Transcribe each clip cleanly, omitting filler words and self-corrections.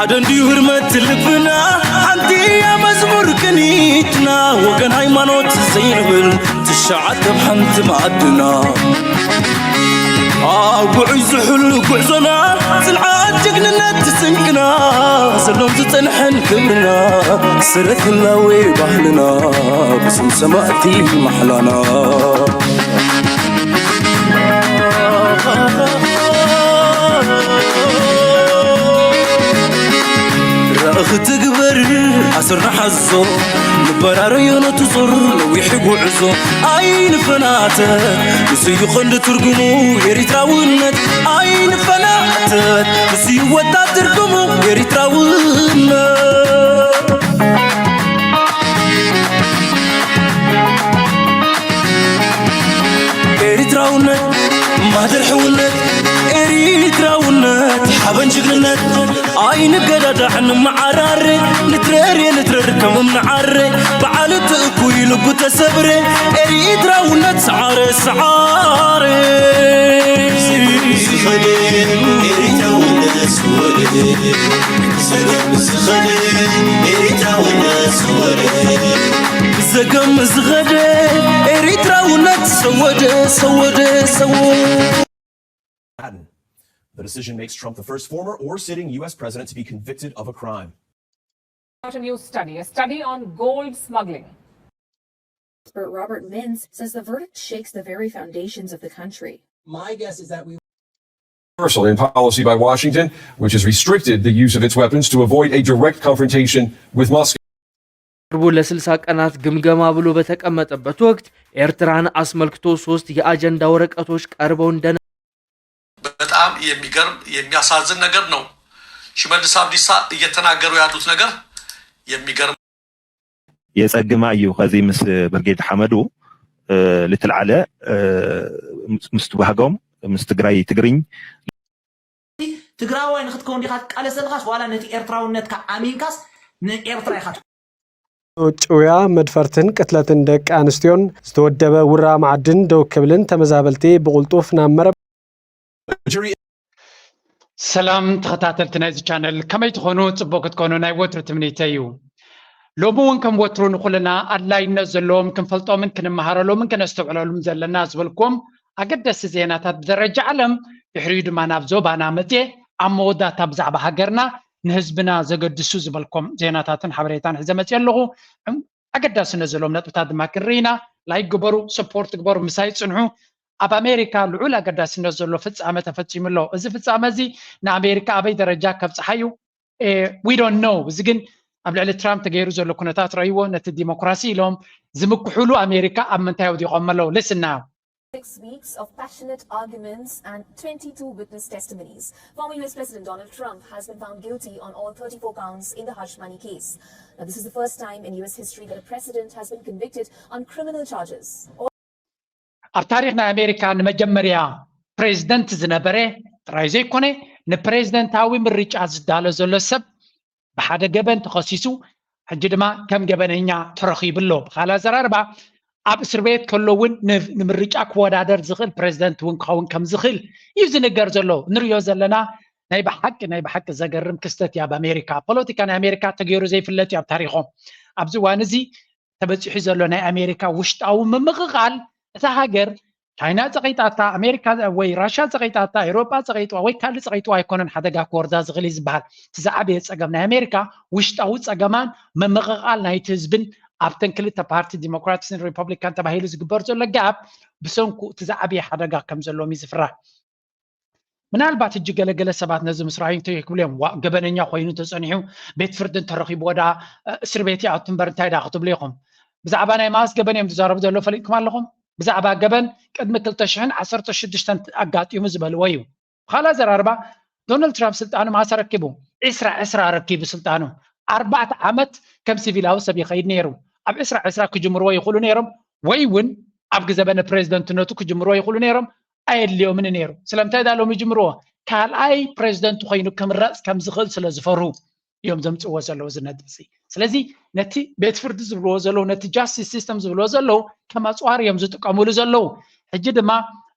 حدن دي هرمت لبنا عندي يا مزمور كنيتنا وكان هايمانوت زينبل تشعت بحنت معدنا قعز حلو قعزنا سلعات جقننا تسنقنا سلوم تتنحن كبرنا سرث اللوي بحلنا بسم سماتي محلانا رأخ تقبر عسرنا حزو نبرار ينتصر لو يحقوا عزو عين فناتت بسيو خند ترقمو يريد راولنت عين فناتت بسيو ودا ترقمو يريد راولنت يريد راولنت ما درحولنت يريد راولنت حبن جقلنت عين قدد عن معرار نترر كم منعر بعالت اكوي لب تسبري اريد راونت سعار سعار زقم زغدي اريد راونت سود The decision makes Trump the first former or sitting U.S. president to be convicted of a crime. A new study, on gold smuggling. Expert Robert Mintz says the verdict shakes the very foundations of the country. My guess is that we Reversal in policy by Washington, which has restricted the use of its weapons to avoid a direct confrontation with Moscow. ለ60 ቀናት ግምገማ ብሎ በተቀመጠበት ወቅት ኤርትራን አስመልክቶ 3 የአጀንዳ ወረቀቶች ቀርበው እንደነ በጣም የሚገርም የሚያሳዝን ነገር ነው። ሽመልስ አብዲሳ እየተናገሩ ያሉት ነገር የሚገርም የጸግማዩ ከዚህ ምስ ብርጌድ ሐመዱ ለተልዓለ ምስትዋሃጎም ምስትግራይ ትግርኝ ትግራዋይ ንኽትከውን ዲኻ ቃለሰልኻስ ዋላ ነቲ ኤርትራውነትካ አሚንካስ ንኤርትራ ይኻ ጩያ መድፈርትን ቅትለትን ደቅ አንስትዮን ዝተወደበ ውራ ማዕድን ደው ክብልን ተመዛበልቲ ብቁልጡፍ ናመረ ሰላም ተኸታተልቲ ናይዚ ቻነል ከመይ ትኾኑ ጽቡቕ ክትኮኑ ናይ ወትሩ ትምኒተይ እዩ ሎሚ እውን ከም ወትሩ ንኹልና ኣድላይነት ዘለዎም ክንፈልጦምን ክንመሃረሎምን ከነስተውዕለሎም ዘለና ዝብልኩም ኣገደስቲ ዜናታት ብደረጃ ዓለም ድሕሪኡ ድማ ናብ ዞባና መፅአ ኣብ መወዳእታ ብዛዕባ ሃገርና ንህዝብና ዘገድሱ ዝብልኩም ዜናታትን ሓበሬታን ሒዘ መፅአ ኣለኹ ኣገዳስነት ዘለዎም ነጥብታት ድማ ክንርኢና ላይክ ግበሩ ሰፖርት ግበሩ ምሳይ ፅንሑ ኣብ ኣሜሪካ ልዑል ኣገዳስነት ዘሎ ፍጻመ ተፈጺሙ ኣሎ እዚ ፍጻመ እዚ ንኣሜሪካ ኣበይ ደረጃ ከብፅሓዩ we don't know እዚ ግን ኣብ ልዕሊ ትራምፕ ተገይሩ ዘሎ ኩነታት ረእይዎ ነቲ ዲሞክራሲ ኢሎም ዝምክሕሉ ኣሜሪካ ኣብ ምንታይ ወዲቖም ኣለዉ listen now 6 weeks of passionate arguments and 22 witness testimonies. Former US President Donald Trump has been found guilty on all 34 counts in the hush money case. Now, this is the first time in US history that a president has been convicted on criminal charges. ኣብ ታሪክ ናይ ኣሜሪካ ንመጀመርያ ፕሬዚደንት ዝነበረ ጥራይ ዘይኮነ ንፕሬዚደንታዊ ምርጫ ዝዳሎ ዘሎ ሰብ ብሓደ ገበን ተኸሲሱ ሕጂ ድማ ከም ገበነኛ ተረኺብሎ ብኻልእ ኣዘራርባ ኣብ እስር ቤት ከሎውን ንምርጫ ክወዳደር ዝኽእል ፕሬዚደንት እውን ክኸውን ከም ዝኽእል እዩ ዝንገር ዘሎ ንሪኦ ዘለና ናይ ብሓቂ ዘገርም ክስተት እዩ ኣብ ኣሜሪካ ፖለቲካ ናይ ኣሜሪካ ተገይሩ ዘይፍለጥ እዩ ኣብ ታሪኾም ኣብዚ እዋን እዚ ተበፂሑ ዘሎ ናይ ኣሜሪካ ውሽጣዊ ምምቕቓል እታ ሃገር ቻይና ፀቂጣታ ኣሜሪካ ወይ ራሽያ ፀቂጣታ ኤውሮጳ ፀቂጥዋ ወይ ካልእ ፀቂጥዋ ኣይኮነን ሓደጋ ክወርዳ ዝኽእል እዩ ዝበሃል እቲ ዝዓበየ ፀገም ናይ ኣሜሪካ ውሽጣዊ ፀገማን ምምቕቓል ናይቲ ህዝብን ኣብተን ክልተ ፓርቲ ዲሞክራትስን ሪፐብሊካን ተባሂሉ ዝግበር ዘሎ ጋብ ብሰንኩ እቲ ዝዓበየ ሓደጋ ከም ዘለዎም እዩ ዝፍራሕ ምናልባት እጅ ገለገለ ሰባት ነዚ ምስራዩ ክብሉ እዮም ገበነኛ ኮይኑ ተፀኒሑ ቤት ፍርድን ተረኺቡ ወዳ እስር ቤት ይኣቱ እምበር እንታይ ዳ ክትብሉ ኢኹም ብዛዕባ ናይ ማስ ገበን እዮም ዝዛረቡ ዘሎ ፈሊጥኩም ኣለኹም ብዛዕባ ገበን ቅድሚ 2016 ኣጋጢሙ ዝበልዎ እዩ ብኻልእ ኣዘራርባ ዶናልድ ትራምፕ ስልጣኑ ማስ ረኪቡ 20 ረኪቡ ስልጣኑ 4 ዓመት ከም ሲቪላዊ ሰብ ይኸይድ ነይሩ ኣብ 20 ክጅምርዎ ይኽእሉ ነይሮም ወይ እውን ኣብ ግዘበነ ፕሬዚደንትነቱ ክጅምርዎ ይኽእሉ ነይሮም ኣየድልዮምን ነይሩ ስለምንታይ ዳሎም ይጅምርዎ ካልኣይ ፕሬዚደንት ኮይኑ ክምረፅ ከም ዝኽእል ስለ ዝፈርሁ እዮም ዘምፅዎ ዘለዉ ዝነጥብ እዚ ስለዚ ነቲ ቤት ፍርዲ ዝብልዎ ዘለዉ ነቲ ጃስቲስ ሲስተም ዝብልዎ ዘለዉ ከም ኣፅዋር እዮም ዝጥቀምሉ ዘለዉ ሕጂ ድማ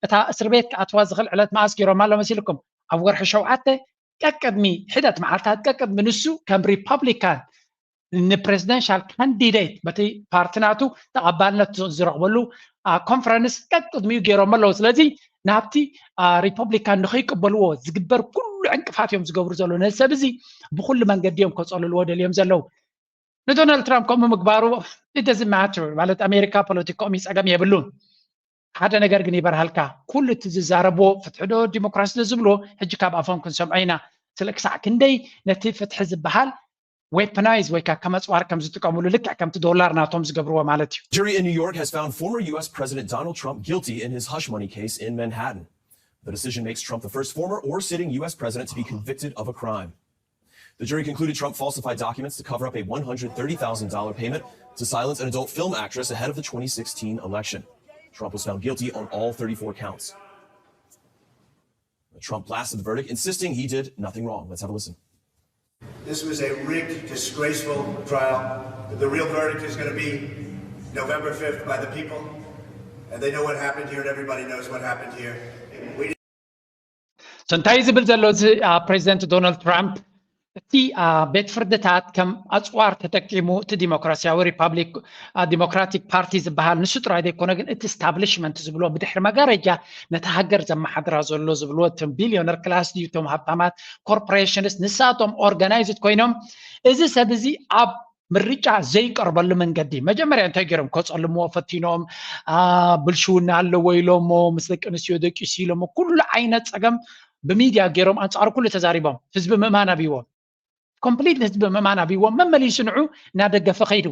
እታ እስር ቤት ክኣትዋ ዝኽእል ዕለት መዓስ ገይሮም ኣሎ መሲልኩም ኣብ ወርሒ 7 كقدمي حدت معلتات كقدمي نسو كم ريبابليكان البريزيدنشال كانديديت بتي بارتناتو تقبلنا زرقبلو كونفرنس كقدمي غيرو ملو سلازي نابتي ريبابليكان نخيقبلو زغبر كل انقفاتهم زغبر زلو نسبزي بكل منقديهم كصلوا ود اليوم زلو ندونالد ترامب كم مغبارو it doesn't matter ማለት አሜሪካ ፖለቲካኦም ይጸገም የብሉን ሓደ ነገር ግን ይበርሃልካ ኩሉ ትዝዛረቦ ፍትሕዶ ዲሞክራሲ ዝብሎ ሕጂ ካብ ኣፎም ክንሰምዐ ኢና ስለክሳዕ ክንደይ ነቲ ፍትሒ ዝበሃል weaponize ወይ ከመ ጽዋር ከም ዝጥቀሙሉ ልክዕ ከምቲ ዶላር ናቶም ዝገብርዎ ማለት እዩ Jury in New York has found former US President Donald Trump guilty in his hush money case in Manhattan. The decision makes Trump the first former or sitting US president to be convicted of a crime. The jury concluded Trump falsified documents to cover up a $130,000 payment to silence an adult film actress ahead of the 2016 election. Trump was found guilty on all 34 counts. Trump blasted the verdict, insisting he did nothing wrong. Let's have a listen. This was a rigged, disgraceful trial. The real verdict is going to be November 5th by the people. And they know what happened here, and everybody knows what happened here. So, እንታይ ዝብል ዘሎ ፕሬዚደንት ዶናልድ ትራምፕ እቲ ቤት ፍርድታት ከም ኣጽዋር ተጠቂሙ እቲ ዲሞክራሲያዊ ሪፓብሊክ ዲሞክራቲክ ፓርቲ ዝበሃል ንሱ ጥራይ ዘይኮነ ግን እቲ ስታብሊሽመንት ዝብሎ ብድሕሪ መጋረጃ ነቲ ሃገር ዘመሓድራ ዘሎ ዝብሎ እቶም ቢልዮነር ክላስ ድዩ እቶም ሃብታማት ኮርፖሬሽንስ ንሳቶም ኦርጋናይዝድ ኮይኖም እዚ ሰብ እዚ ኣብ ምርጫ ዘይቀርበሉ መንገዲ መጀመርያ እንታይ ገይሮም ከጸልምዎ ፈቲኖም ብልሽውና ኣለዎ ኢሎሞ ምስ ደቂ ኣንስትዮ ደቂሱ ኢሎሞ ኩሉ ዓይነት ፀገም በሚዲያ ገይሮም አንጻር ኩሉ ተዛሪቦም ህዝብ ምእማን አብይዎም ኮምፕሊት ህዝብ ምእማን አብይዎም መመሊሱ ንዑ እናደገፈ ኸይዱ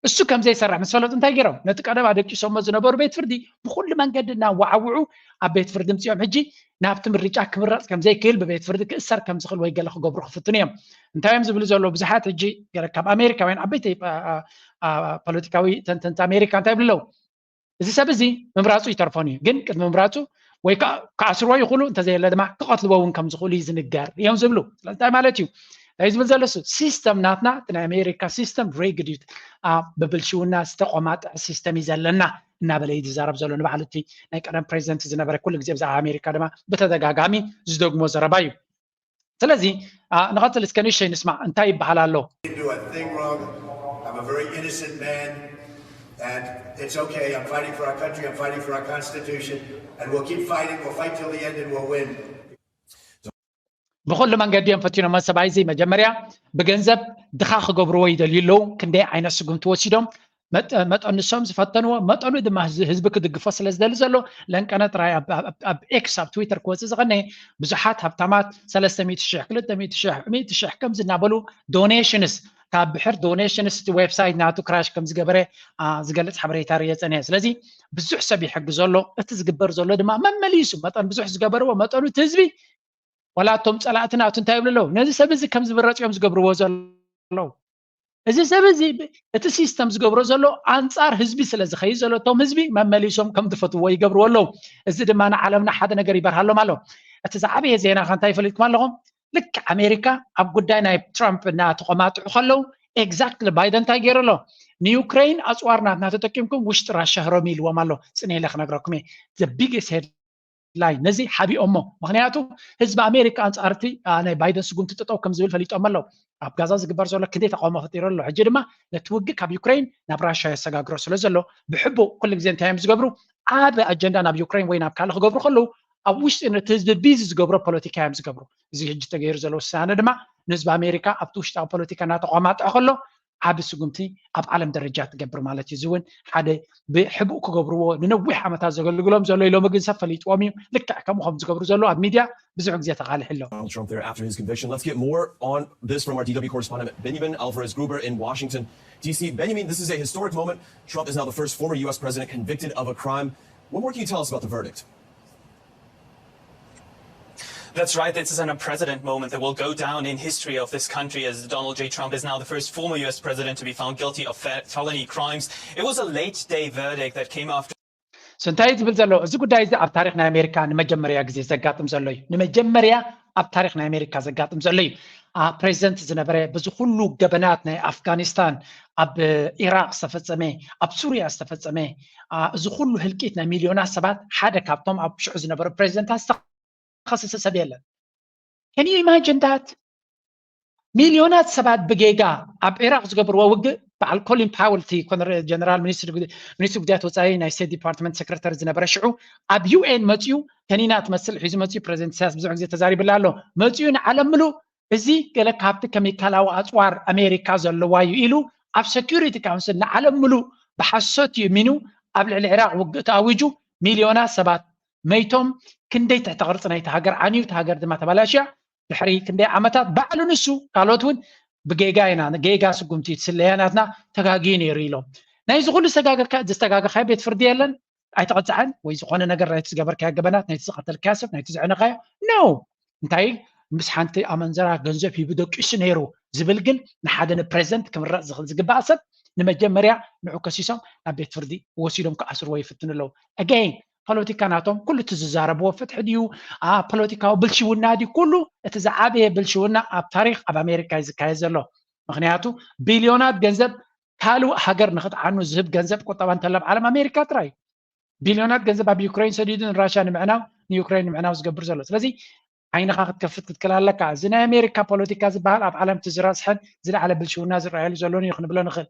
እሱ ከም ዘይሰራ መስፈለጥ እንታይ ገይሮም ነቲ ቀደም አደቂሶም ዝነበሩ ቤት ፍርዲ ብኩሉ መንገድና ወዓውዑ ኣብ ቤት ፍርዲ ምጽኦም ሕጂ ናብቲ ምርጫ ክምረጽ ከም ዘይክእል በቤት ፍርዲ ክእሰር ከም ዝኽእል ወይ ገለ ክገብሩ ክፍትኑ እዮም እንታይም ዝብሉ ዘሎ ብዙሓት ሕጂ ገለ ካብ ኣሜሪካውያን ዓበይቲ ፖለቲካዊ ተንተንቲ ኣሜሪካ እንታይ ብለው እዚ ሰብ እዚ ምምራጹ ይተርፎን እዩ ግን ቅድሚ ምምራጹ ወይ ከአስርዎ ይኽእሉ እንተዘየለ ድማ ክቐትልዎ እውን ከም ዝኽእሉ ይዝንጋር እዮም ዝብሉ ስለንታይ ማለት እዩ እንታይ ዝብል ዘሎ ሲስተም ናትና እቲ ናይ ኣሜሪካ ሲስተም ሪግድ እዩ ብብልሽውና ዝተቆማጥዕ ሲስተም እዩ ዘለና እናበለ እዩ ዝዛረብ ዘሎ ንባዕሉ እቲ ናይ ቀደም ፕሬዚደንት ዝነበረ ኩሉ ግዜ ብዛዕባ ኣሜሪካ ድማ ብተደጋጋሚ ዝደግሞ ዘረባ እዩ ስለዚ ንቐፅል እስከ ንእሽተይ ንስማዕ እንታይ ይበሃል ኣሎ And it's okay. I'm fighting for our country. I'm fighting for our Constitution. And we'll keep fighting. We'll fight till the end and we'll win. بكل من قديم فتينا ما سبعيزي مجمريا بجنزب دخاخ قبر ويد الليلو كندي عين السجون توسيدهم مت أن الشمس فتنوا مت أنو إذا ما هزبك دق فصل زدل زلو لأن كانت راي أب إكس أب تويتر كويس غني بزحات هبتمات 300 شيخ 300 شيخ 100 شيخ كم زدنا بلو دونيشنز ካብ ብሕር ዶኔሽንስ እቲ ዌብሳይት ናቱ ክራሽ ከም ዝገበረ ዝገልጽ ሓበሬታ የጸንየ ስለዚ ብዙሕ ሰብ ይሕግዘሎ እቲ ዝግበር ዘሎ ድማ መመሊሱ መጠን ብዙሕ ዝገበርዎ መጠኑ እቲ ህዝቢ ወላቶም ጸላእቲ ናቱ እንታይ ይብልለው ነዚ ሰብ እዚ ከም ዝብረጽዮም ዝገብርዎ ዘሎ እዚ ሰብ እዚ እቲ ሲስተም ዝገብሮ ዘሎ አንጻር ህዝቢ ስለ ዝኸይ ዘሎ ቶም ህዝቢ መመሊሶም ከም ዝፈትዎ ይገብርዎ ኣለው እዚ ድማ ንዓለምና ሓደ ነገር ይበርሃሎም ኣሎ እቲ ዝዓበየ ዜና እንታይ ፈሊጥኩም ኣለኹም ልክ ኣሜሪካ ኣብ ጉዳይ ናይ ትራምፕ እና ተቆማጥዑ ከለው ኤግዛክትሊ ባይደን እንታይ ገይሩ ኣሎ ንዩክሬን ኣጽዋር ናትና ተጠቂምኩም ውሽጢ ራሻ ህሮም ኢልዎም ኣሎ ጽኔለ ክነግረኩም እየ ዘ ቢግስት ሄድላይን ነዚ ሓቢኦሞ ምክንያቱ ህዝቢ ኣሜሪካ አንጻርቲ ናይ ባይደን ስጉምቲ ጥጠው ከም ዝብል ፈሊጦም ኣለው ኣብ ጋዛ ዝግበር ዘሎ ክንደይ ተቃውሞ ፈጢሩ ኣሎ ሕጂ ድማ ነቲ ውግእ ካብ ዩክሬን ናብ ራሻ የሰጋግሮ ስለ ዘሎ ብሕቡእ ኩሉ ግዜ እንታይ እዮም ዝገብሩ ዓበ ኣጀንዳ ናብ ዩክሬን ወይ ናብ ካልእ ክገብሩ ከለው ኣብ ውሽጢ ነቲ ህዝቢ ቢዚ ዝገብሮ ፖለቲካ እዮም ዝገብሩ እዚ ሕጂ ተገይሩ ዘሎ ውሳነ ድማ ንህዝቢ ኣሜሪካ ኣብቲ ውሽጣዊ ፖለቲካ እናተቋማጥዐ ከሎ ዓብ ስጉምቲ ኣብ ዓለም ደረጃ ትገብር ማለት እዩ እዚ እውን ሓደ ብሕቡእ ክገብርዎ ንነዊሕ ዓመታት ዘገልግሎም ዘሎ ኢሎም ግን ሰብ ፈሊጥዎም እዩ ልክዕ ከምኡኸም ዝገብሩ ዘሎ ኣብ ሚድያ ብዙሕ ግዜ ተቃልሕ ኣሎ Trump there after his conviction. Let's get more on this from our DW correspondent Benjamin Alvarez-Gruber in Washington, D.C. Benjamin, this is a historic moment. Trump is now the first former U.S. president convicted of a crime. What more can you tell us about the verdict? That's right. This is an unprecedented moment that will go down in history of this country as Donald J. Trump is now the first former U.S. president to be found guilty of felony crimes. It was a late-day verdict that came after... ስንታይ ዝብል ዘሎ እዚ ጉዳይ እዚ ኣብ ታሪክ ናይ ኣሜሪካ ንመጀመርያ ግዜ ዘጋጥም ዘሎ እዩ ንመጀመርያ ኣብ ታሪክ ናይ ኣሜሪካ ዘጋጥም ዘሎ እዩ ፕሬዚደንት ዝነበረ ብዙ ሁሉ ገበናት ናይ ኣፍጋኒስታን ኣብ ኢራቅ ዝተፈጸመ ኣብ ሱርያ ዝተፈጸመ እዚ ሁሉ ህልቂት ናይ ሚልዮናት ሰባት ሓደ ካብቶም ኣብ ሽዑ ዝነበሩ ፕሬዚደንታት خصص سبيلا Can you imagine that? ሚሊዮናት ሰባት ብጌጋ ኣብ ኢራቅ ዝገብርዎ ውግእ በዓል ኮሊን ፓወል ቲ ጀነራል ሚኒስትር ጉዳያት ወፃኢ ናይ ስቴት ዲፓርትመንት ሰክረታሪ ዝነበረ ሽዑ ኣብ ዩኤን መፅኡ ከኒና ትመስል ሒዙ መፅኡ ፕሬዚደንት ኢሳያስ ብዙሕ ግዜ ተዛሪብላ ኣሎ መፅኡ ንዓለም ምሉእ እዚ ገለ ካብቲ ኬሚካላዊ ኣፅዋር ኣሜሪካ ዘለዋ እዩ ኢሉ ኣብ ሴኩሪቲ ካውንስል ንዓለም ምሉእ ብሓሶት የሚኑ ኣብ ልዕሊ ኢራቅ ውግእ ተኣዊጁ ሚሊዮናት ሰባት መይቶም ክንደይ ትሕቲ ቅርፂ ናይቲ ሃገር ዓንዩ እቲ ሃገር ድማ ተበላሽያ ድሕሪ ክንደይ ዓመታት ባዕሉ ንሱ ካልኦት እውን ብጌጋ ኢና ጌጋ ስጉምቲ ስለያናትና ተጋጊዩ ነይሩ ኢሎም ናይ ዝኩሉ ዝተጋገርካ ቤት ፍርዲ የለን ኣይተቐፅዐን ወይ ዝኾነ ነገር ናይቲ ዝገበርካዮ ገበናት ናይቲ ዝቐተልካዮ ሰብ ናይቲ ዝዕነካዮ ኖ እንታይ ምስ ሓንቲ ኣመንዘራ ገንዘብ ሂቡ ደቂሱ ነይሩ ዝብል ግን ንሓደ ንፕሬዚደንት ክምረፅ ዝኽእል ዝግባእ ሰብ ንመጀመርያ ንዑ ከሲሶም ናብ ቤት ፍርዲ ወሲዶም ክኣስርዎ ይፍትኑ ኣለዉ ኣገይን ፖለቲካ ናቶም ኩሉ እቲ ዝዛረብዎ ፍትሒ ድዩ ፖለቲካዊ ብልሽውና ድዩ ኩሉ እቲ ዝዓበየ ብልሽውና ኣብ ታሪክ ኣብ ኣሜሪካ ዝካየድ ዘሎ ምክንያቱ ቢልዮናት ገንዘብ ካልእ ሃገር ንክትዓኑ ዝህብ ገንዘብ ቁጠባ እንተለብ ዓለም ኣሜሪካ ጥራይ ቢልዮናት ገንዘብ ኣብ ዩክሬን ሰዲዱ ንራሽያ ንምዕናው ንዩክሬን ንምዕናው ዝገብር ዘሎ ስለዚ ዓይንኻ ክትከፍት ክትክል ኣለካ እዚ ናይ ኣሜሪካ ፖለቲካ ዝበሃል ኣብ ዓለም እቲ ዝረስሐን ዝለዓለ ብልሽውና ዝረኣየሉ ዘሎን እዩ ክንብሎ ንኽእል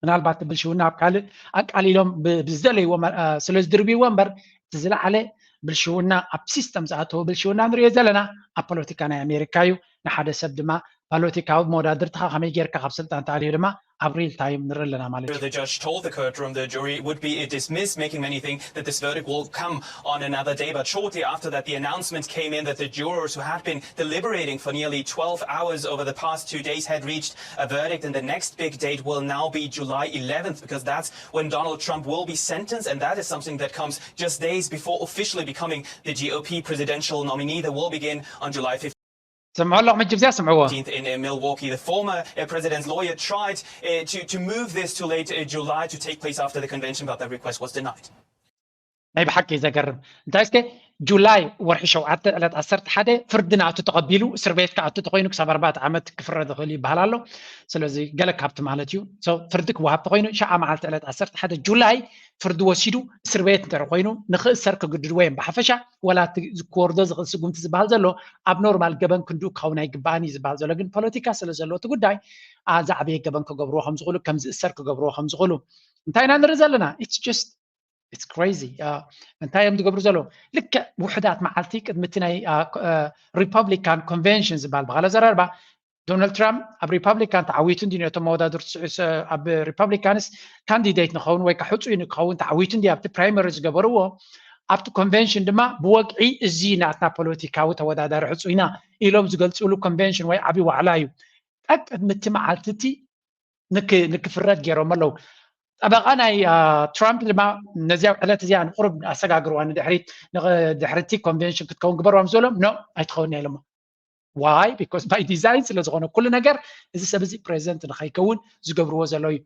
ምናልባት ብልሽውና ኣብ ካልእ ኣቃሊሎም ብዝደለይዎ ስለ ዝድርብይዎ እምበር እቲ ዝለዓለ ብልሽውና ኣብ ሲስተም ዝኣተወ ብልሽውና ንሪኦ ዘለና ኣብ ፖለቲካ ናይ ኣሜሪካ እዩ ንሓደ ሰብ ድማ ፖለቲካዊ መወዳድርትኻ ከመይ ጌርካ ካብ ስልጣን ተኣልዩ ድማ ኣብ ሪል ታይም ንርኢ ኣለና ማለት እዩ The judge told the courtroom the jury would be dismissed, making many think that this verdict will come on another day. But shortly after that, the announcement came in that the jurors who had been deliberating for nearly 12 hours over the past 2 days had reached a verdict, and the next big date will now be July 11th, because that's when Donald Trump will be sentenced, and that is something that comes just days before officially becoming the GOP presidential nominee. That will begin on July 15th. In Milwaukee. The former president's lawyer tried to move this to late July to take place after the convention, but that request was denied. ናይ ብሓቂ ዘገርም እንታይ እስከ ጁላይ ወርሒ 7 ዕለት 11 ፍርድና ኣቱ ተቐቢሉ እስር ቤት ከኣቱ ተኮይኑ ክሳብ 4 ዓመት ክፍረድ ይኽእል ይበሃል ኣሎ ስለዚ ገለ ካብቲ ማለት እዩ ፍርዲ ክወሃብ ተኮይኑ 9 መዓልቲ ዕለት 11 ጁላይ ፍርዲ ወሲዱ እስር ቤት እንተር ኮይኑ ንኽእሰር ክግድድ ወይ ብሓፈሻ ወላ ዝኮርዶ ዝኽእል ስጉምቲ ዝበሃል ዘሎ ኣብ ኖርማል ገበን ክንዱ ካውና ይግባአኒ ዝበሃል ዘሎ ግን ፖለቲካ ስለ ዘሎ እቲ ጉዳይ ዛዕበየ ገበን ክገብርዎ ከም ዝኽእሉ ከም ዝእሰር ክገብርዎ ከም ዝኽእሉ እንታይ ኢና ንርኢ ዘለና it's crazy እንታይ እዮም ዝገብሩ ዘሎ ልክ ውሕዳት መዓልቲ ቅድሚ እቲ ናይ ሪፐብሊካን ኮንቨንሽን ዝበሃል ብካልእ ዘረርባ ዶናልድ ትራምፕ ኣብ ሪፐብሊካን ተዓዊቱ እንዲ ነቶም መወዳድርቲ ኣብ ሪፐብሊካንስ ካንዲዴት ንኸውን ወይ ከዓ ሕፁይ ንክኸውን ተዓዊቱ እንዲ ኣብቲ ፕራይመሪ ዝገበርዎ ኣብቲ ኮንቨንሽን ድማ ብወግዒ እዚ ናትና ፖለቲካዊ ተወዳዳሪ ሕፁይና ኢሎም ዝገልፅሉ ኮንቨንሽን ወይ ዓብይ ዋዕላ እዩ ጠቅ ቅድሚ እቲ መዓልቲ እቲ ንክፍረድ ገይሮም ኣለዉ ጠበቃ ናይ ትራምፕ ድማ ነዚያ ዕለት እዚኣ ንቁርብ ኣሰጋግርዋ ድሕርቲ ኮንቨንሽን ክትከውን ግበርዎም ዘሎም ኖ ኣይትኸውን ኢሎም ዋይ ቢኮዝ ባይ ዲዛይን ስለ ዝኾነ ኩሉ ነገር እዚ ሰብ እዚ ፕሬዚደንት ንኸይከውን ዝገብርዎ ዘሎ እዩ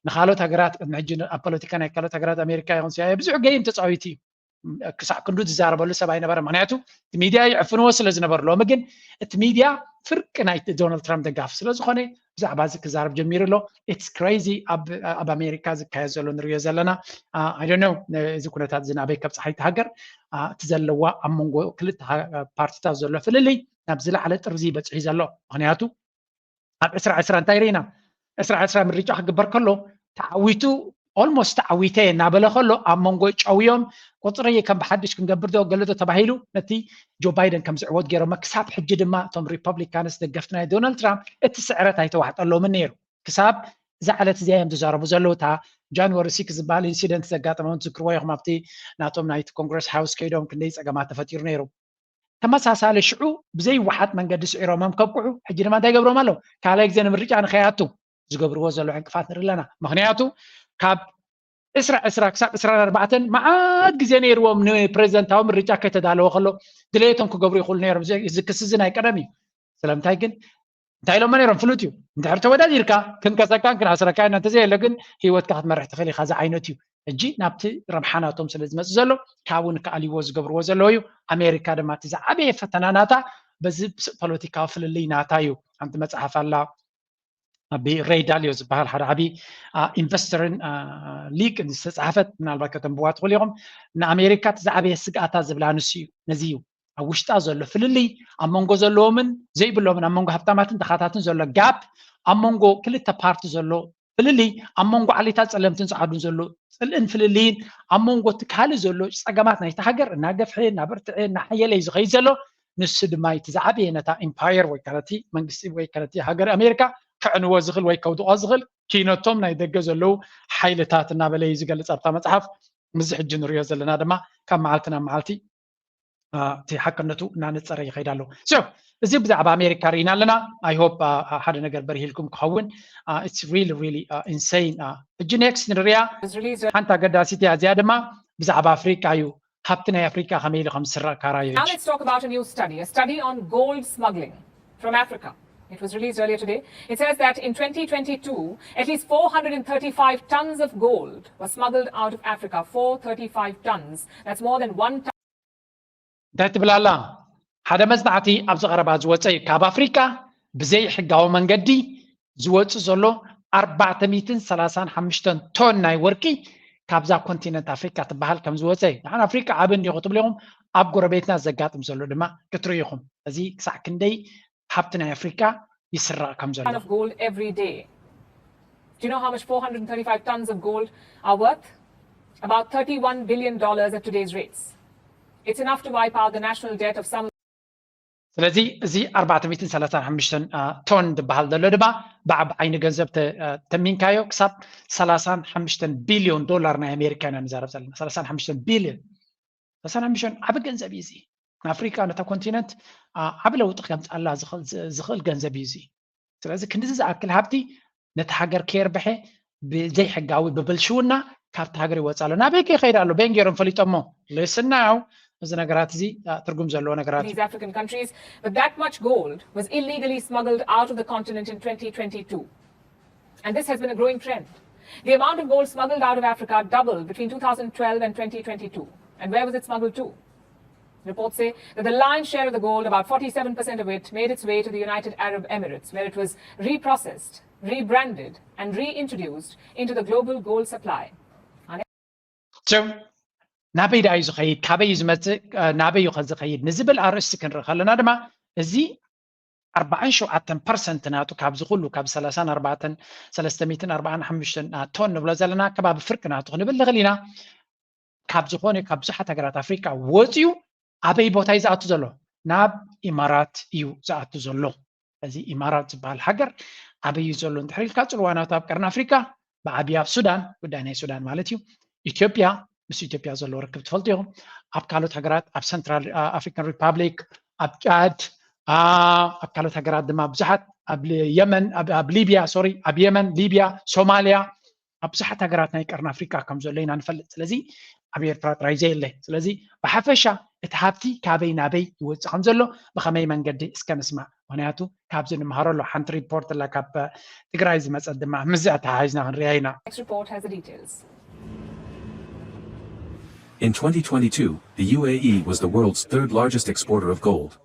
ንካልኦት ሃገራት ቅድሚ ሕጂ ኣብ ፖለቲካ ናይ ካልኦት ሃገራት ኣሜሪካ ይኹን ሲያ ብዙሕ ገይም ተፃዊቱ እዩ ክሳብ ክንዱ ዝዛረበሉ ሰብ ኣይነበረ ምክንያቱ እቲ ሚድያ ይዕፍንዎ ስለ ዝነበሩ ሎሚ ግን እቲ ሚድያ ፍርቂ ናይ ዶናልድ ትራምፕ ደጋፊ ስለ ዝኾነ ብዛዕባ እዚ ክዛረብ ጀሚሩ ኣሎ ኢትስ ክሬዚ ኣብ ኣሜሪካ ዝካየድ ዘሎ ንሪኦ ዘለና ኣይ ዶንት ኖ እዚ ኩነታት እዚ ናበይ ካብ ፀሓይ ትሃገር እቲ ዘለዋ ኣብ መንጎ ክልተ ፓርቲታት ዘሎ ፍልልይ ናብ ዝለዓለ ጥርዚ ይበፅሒ ዘሎ ምክንያቱ ኣብ 2020 እንታይ ርኢና 2020 ምርጫ ክግበር ከሎ ተዓዊቱ ኦልሞስት ተዓዊተ እናበለ ከሎ ኣብ መንጎ ጨውዮም ቁፅሪ ከም ብሓድሽ ክንገብር ዶ ገለዶ ተባሂሉ ነቲ ጆ ባይደን ከም ዝዕወት ገይሮም ክሳብ ሕጂ ድማ እቶም ሪፐብሊካንስ ደገፍቲ ናይ ዶናልድ ትራምፕ እቲ ስዕረት ኣይተዋሕጠሎምን ነይሩ ክሳብ እዛ ዕለት እዚኣ እዮም ዝዛረቡ ዘለዉ እታ ጃንዋሪ 6 ዝበሃል ኢንሲደንት ዘጋጠመውን ትዝክርዎ ኢኹም ኣብቲ ናቶም ናይቲ ኮንግረስ ሃውስ ከይዶም ክንደይ ፀገማት ተፈጢሩ ነይሩ ተመሳሳሊ ሽዑ ብዘይ ዋሓት መንገዲ ስዒሮሞም ከብቅዑ ሕጂ ድማ እንታይ ገብሮም ኣለዉ ካልኣይ ግዜ ንምርጫ ንኸያቱ ዝገብርዎ ዘሎ ዕንቅፋት ንርኢ ኣለና ምክንያቱ ካብ 20 ክሳብ 24 መዓት ግዜ ነይርዎም ንፕሬዚደንታዊ ምርጫ ከይተዳለወ ከሎ ድሌቶም ክገብሩ ይኽእሉ ነይሮም እዚ ክስ እዚ ናይ ቀደም እዩ ስለምንታይ ግን እንታይ ኢሎሞ ነይሮም ፍሉጥ እዩ እንድሕር ተወዳዲርካ ክንከሰካን ክንኣስረካን እንተዘየለ ግን ሂወትካ ክትመርሕ ትኽእል ኢኻ እዚ ዓይነት እዩ ሕጂ ናብቲ ረብሓናቶም ስለ ዝመፅእ ዘሎ ካብኡ ንከኣልይዎ ዝገብርዎ ዘለዎ እዩ ኣሜሪካ ድማ እቲ ዝዓበየ ፈተና ናታ በዚ ፖለቲካዊ ፍልልይ ናታ እዩ ሓንቲ መፅሓፍ ኣላ ሬይ ዳልዮ ዝበሃል ሓደ ዓብይ ኢንቨስተርን ሊግ ዝተፃሓፈት ምናልባት ከተንብዋ ትኽእሉ ኢኹም ንኣሜሪካ እቲ ዝዓበየ ስግኣታት ዝብላ ንሱ እዩ ነዚ እዩ ኣብ ውሽጣ ዘሎ ፍልልይ ኣብ መንጎ ዘለዎምን ዘይብሎምን ኣብ መንጎ ሃብታማትን ተኻታትን ዘሎ ጋፕ ኣብ መንጎ ክልተ ፓርቲ ዘሎ ፍልልይ ኣብ መንጎ ዓሌታት ጸለምትን ጸዓዱን ዘሎ ጽልእን ፍልልይን ኣብ መንጎ ትካል ዘሎ ጸገማት ናይቲ ሃገር እናገፍሐ እናበርትዐ እናሓየለ እዩ ዝኸይድ ዘሎ ንሱ ድማ እቲ ዝዓበየ ነታ ኢምፓየር ወይ ካለቲ መንግስቲ ወይ ካለቲ ሃገር ኣሜሪካ ክዕንዎ ዝኽእል ወይ ከውድቆ ዝኽእል ኪነቶም ናይ ደገ ዘለው ሓይልታት እናበለ ዝገልጽ ኣብታ መጽሓፍ ምዝ ሕጂ ንሪኦ ዘለና ድማ ካብ መዓልቲ ናብ መዓልቲ እቲ ሓቅነቱ እናነፀረ ይኸይድ ኣሎ እዚ ብዛዕባ ኣሜሪካ ርኢና ኣለና ኣይ ሆፕ ሓደ ነገር በሪሂልኩም ክኸውን ኢትስ ሪሊ ኢንሴይን ሕጂ ኔክስት ንሪኣ ሓንቲ ኣገዳሲት እያ እዚኣ ድማ ብዛዕባ ኣፍሪካ እዩ ሃብቲ ናይ ኣፍሪካ ከመይ ኢሉ ከም ዝስራዕ ካራዮ Now let's talk about a new study on gold smuggling from Africa. It was released earlier today. It says that in 2022, at least 435 tons of gold was smuggled out of Africa. 435 tons. That's more than 1 ton. እንታይ ትብል ኣላ ሓደ መፅናዕቲ ኣብ ዝቐረባ ዝወፀ እዩ ካብ ኣፍሪካ ብዘይ ሕጋዊ መንገዲ ዝወፅእ ዘሎ 435 ቶን ናይ ወርቂ ካብዛ ኮንቲነንት ኣፍሪካ ትበሃል ከም ዝወፀ እዩ ንሓን ኣፍሪካ ዓብ እንዲኹ ትብሉ ኢኹም ኣብ ጎረቤትና ዘጋጥም ዘሎ ድማ ክትርኢ ኢኹም እዚ ክሳዕ ክንደይ ሃብቲ ናይ ኣፍሪካ ይስራቅ ከም ዘሎ of gold every day. Do you know how much 435 tons of gold are worth? About $31 billion at today's rates. It's enough to wipe out the national debt of some. ስለዚ እዚ 435 ቶን ዝበሃል ዘሎ ድማ ብዓብ ዓይኒ ገንዘብ ተሚንካዮ ክሳብ 35 ቢልዮን ዶላር ናይ ኣሜሪካ ኢና ንዛረብ ዘለና 35 ቢልዮን 35 ዓብ ገንዘብ እዩ እዚ ንኣፍሪካ ነታ ኮንቲነንት ዓብ ለውጢ ከምፅኣላ ዝኽእል ገንዘብ እዩ እዚ ስለዚ ክንዲዚ ዝኣክል ሃብቲ ነቲ ሃገር ከየርብሐ ብዘይ ሕጋዊ ብብልሽውና ካብቲ ሃገር ይወፅ ኣሎ ናበይ ከይኸይድ ኣሎ በን ገይሮም ፈሊጦሞ ልስናው እዚ ነገራት እዚ ትርጉም ዘለዎ ነገራት these African countries, but that much gold was illegally smuggled out of the continent in 2022. And this has been a growing trend. The amount of gold smuggled out of Africa doubled between 2012 and 2022. And where was it smuggled to? Reports say that the lion's share of the gold, about 47% of it, made its way to the United Arab Emirates, where it was reprocessed, rebranded, and reintroduced into the global gold supply. So, ናበይ ዳ እዩ ዝኸይድ ካበይ እዩ ዝመፅእ ናበይ እዩ ከዝኸይድ ንዝብል ኣርእስቲ ክንርኢ ከለና ድማ እዚ 47% ናቱ ካብዚ ኩሉ ካብ 345 ቶን ንብሎ ዘለና ከባቢ ፍርቂ ናቱ ክንብል ንኽእል ኢና ካብ ዝኾነ ካብ ብዙሓት ሃገራት ኣፍሪካ ወፅዩ ኣበይ ቦታ እዩ ዝኣቱ ዘሎ ናብ ኢማራት እዩ ዝኣቱ ዘሎ እዚ ኢማራት ዝበሃል ሃገር ኣበይ እዩ ዘሎ እንድሕር ኢልካ ፅልዋ ናቱ ኣብ ቀርኒ ኣፍሪካ ብዓብዪ ኣብ ሱዳን ጉዳይ ናይ ሱዳን ማለት እዩ ኢትዮጵያ ምስ ኢትዮጵያ ዘሎ ርክብ ትፈልጡ ኢኹም ኣብ ካልኦት ሃገራት ኣብ ሰንትራል ኣፍሪካን ሪፓብሊክ ኣብ ጫድ ኣብ ካልኦት ሃገራት ድማ ብዙሓት ኣብ የመን ኣብ ሊብያ ሶሪ ኣብ የመን ሊብያ ሶማልያ ኣብ ብዙሓት ሃገራት ናይ ቀርኒ ኣፍሪካ ከም ዘሎ ኢና ንፈልጥ ስለዚ ኣብ ኤርትራ ጥራይ ዘየለ ስለዚ ብሓፈሻ እቲ ሃብቲ ካበይ ናበይ ይወፅእ ከም ዘሎ ብኸመይ መንገዲ እስከ ንስማዕ ምክንያቱ ካብዚ ንምሃረሎ ሓንቲ ሪፖርት ኣላ ካብ ትግራይ ዝመፀት ድማ ምዝዕ ተሓሒዝና ክንሪኣ ኢና Next report has the details. In 2022, the UAE was the world's third largest exporter of gold.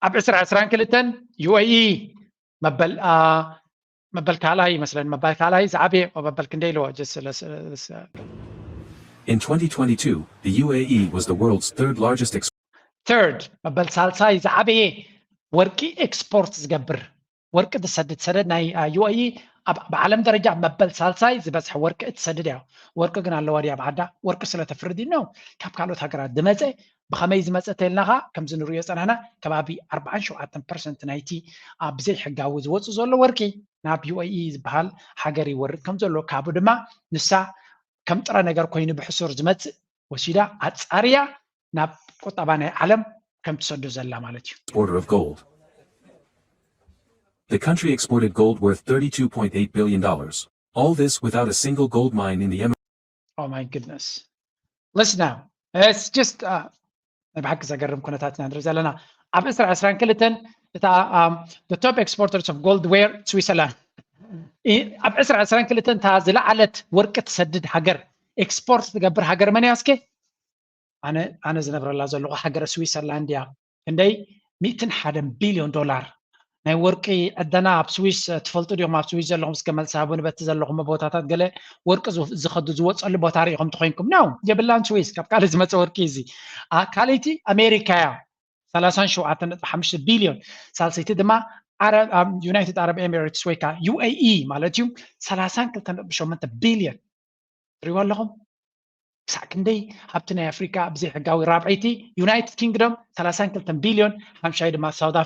ኣብ 2022 UAE መበል ካልኣይ መስለን መበል ካልኣይ ዝዓበየ መበል ክንደይ ኢልዎ In 2022, the UAE was the world's third largest third መበል ሳልሳይ ዝዓበየ ወርቂ ኤክስፖርት ዝገብር ወርቂ ዝሰድድ ሰደድ ናይ UAE بعالم درجة مبل سالساي زبصح ورك اتسدد ياو ورك ግን ኣለዋ ዲያ بعدا ورك ስለተፍርዲ ነው ካብ ካልኦት ሃገራት ድመፀ ብኸመይ ዝመፀ ተልናኻ ከም ዝንሪዮ ፀናሕና ከባቢ 47% ናይቲ ብዘይ ሕጋዊ ዝወፁ ዘሎ ወርቂ ናብ UAE ዝበሃል ሃገር ይወርድ ከም ዘሎ ካብኡ ድማ ንሳ ከም ጥረ ነገር ኮይኑ ብሕሱር ዝመፅእ ወሲዳ ኣፃርያ ናብ ቁጠባ ናይ ዓለም ከም ትሰዶ ዘላ ማለት እዩ exporter of gold. The country exported gold worth $32.8 billion. All this without a single gold mine in the Emirates. Oh my goodness. Listen now. It's just بحق زقرم كونتاتنا ندرزلنا ኣብ 2022 the top exporters of gold were Switzerland. ኣብ 2022 تا ዝለዓለት ወርቂ ትሰድድ ሃገር ኤክስፖርት ትገብር ሃገር መን ያስከ ኣነ ዝነብረላ ዘለኹ ሃገር ስዊትዘርላንድ እያ ክንደይ $101 ቢልዮን ናይ ወርቂ ዕደና ኣብ ስዊስ ትፈልጡ ዲኹም ኣብ ስዊስ ዘለኹም እስከ መልሳቡን በቲ ዘለኹም ቦታታት ገለ ወርቂ ዝኸዱ ዝወፀሉ ቦታ ሪኢኹም ትኮይንኩም ነው የብላን ስዊስ ካብ ካልእ ዝመፀ ወርቂ እዚ ካልእቲ ኣሜሪካ እያ 37.5 ቢልዮን ሳልሰይቲ ድማ ዩናይትድ አረብ ኤሚሬትስ ወይ ከዓ ዩኤኢ ማለት እዩ 32.8 ቢልዮን ትሪእዎ ኣለኹም ክሳዕ ክንደይ ሃብቲ ናይ ኣፍሪካ ብዘይ ሕጋዊ ራብዒቲ ዩናይትድ ኪንግዶም 32 ቢልዮን ሓምሻይ ድማ ሳውት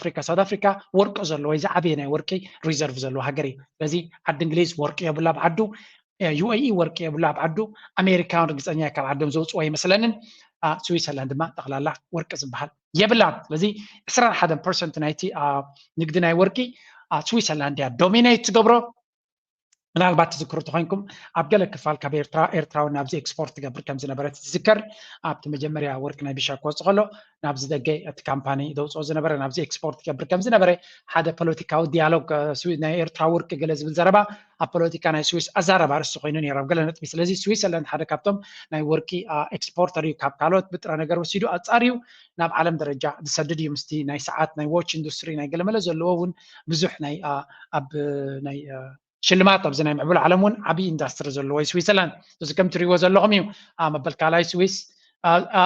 ኣፍሪካ ወርቂ ዘለዎ ወይ ዝዓበየ ናይ ወርቂ ሪዘርቭ ዘለዎ ሃገር እዩ ስለዚ ዓዲ እንግሊዝ ወርቂ የብላ ብዓዱ ዩኤኢ ወርቂ የብላ ብዓዱ ኣሜሪካን ርግፀኛ ካብ ዓዶም ዘውፅዎ ይመስለንን ስዊዘርላንድ ድማ ጠቕላላ ወርቂ ዝበሃል የብላን ስለዚ 21% ናይቲ ንግዲ ናይ ወርቂ ስዊዘርላንድ እያ ዶሚኔት ትገብሮ ምናልባት ትዝክሩ ተኮይንኩም ኣብ ገለ ክፋል ካብ ኤርትራዊ ናብዚ ኤክስፖርት ትገብር ከም ዝነበረት ትዝከር ኣብቲ መጀመርያ ወርቂ ናይ ቢሻ ክወፅእ ከሎ ናብዚ ደገ እቲ ካምፓኒ ደውፅኦ ዝነበረ ናብዚ ኤክስፖርት ትገብር ከም ዝነበረ ሓደ ፖለቲካዊ ዲያሎግ ናይ ኤርትራ ወርቂ ገለ ዝብል ዘረባ ኣብ ፖለቲካ ናይ ስዊስ ኣዛረባ ርእሲ ኮይኑ ነይሩ ኣብ ገለ ነጥቢ ስለዚ ስዊዘርላንድ ሓደ ካብቶም ናይ ወርቂ ኤክስፖርተር እዩ ካብ ካልኦት ብጥረ ነገር ወሲዱ ኣፃርዩ ናብ ዓለም ደረጃ ዝሰድድ እዩ ምስቲ ናይ ሰዓት ናይ ዎች ኢንዱስትሪ ናይ ገለመለ ዘለዎ እውን ብዙሕ ናይ ኣብ ናይ ሽልማት ኣብዚ ናይ ምዕቡል ዓለም እውን ዓብይ ኢንዳስትሪ ዘለዎ ስዊዘርላንድ እዚ ከም ትሪእዎ ዘለኹም እዩ መበል ካልኣይ ስዊስ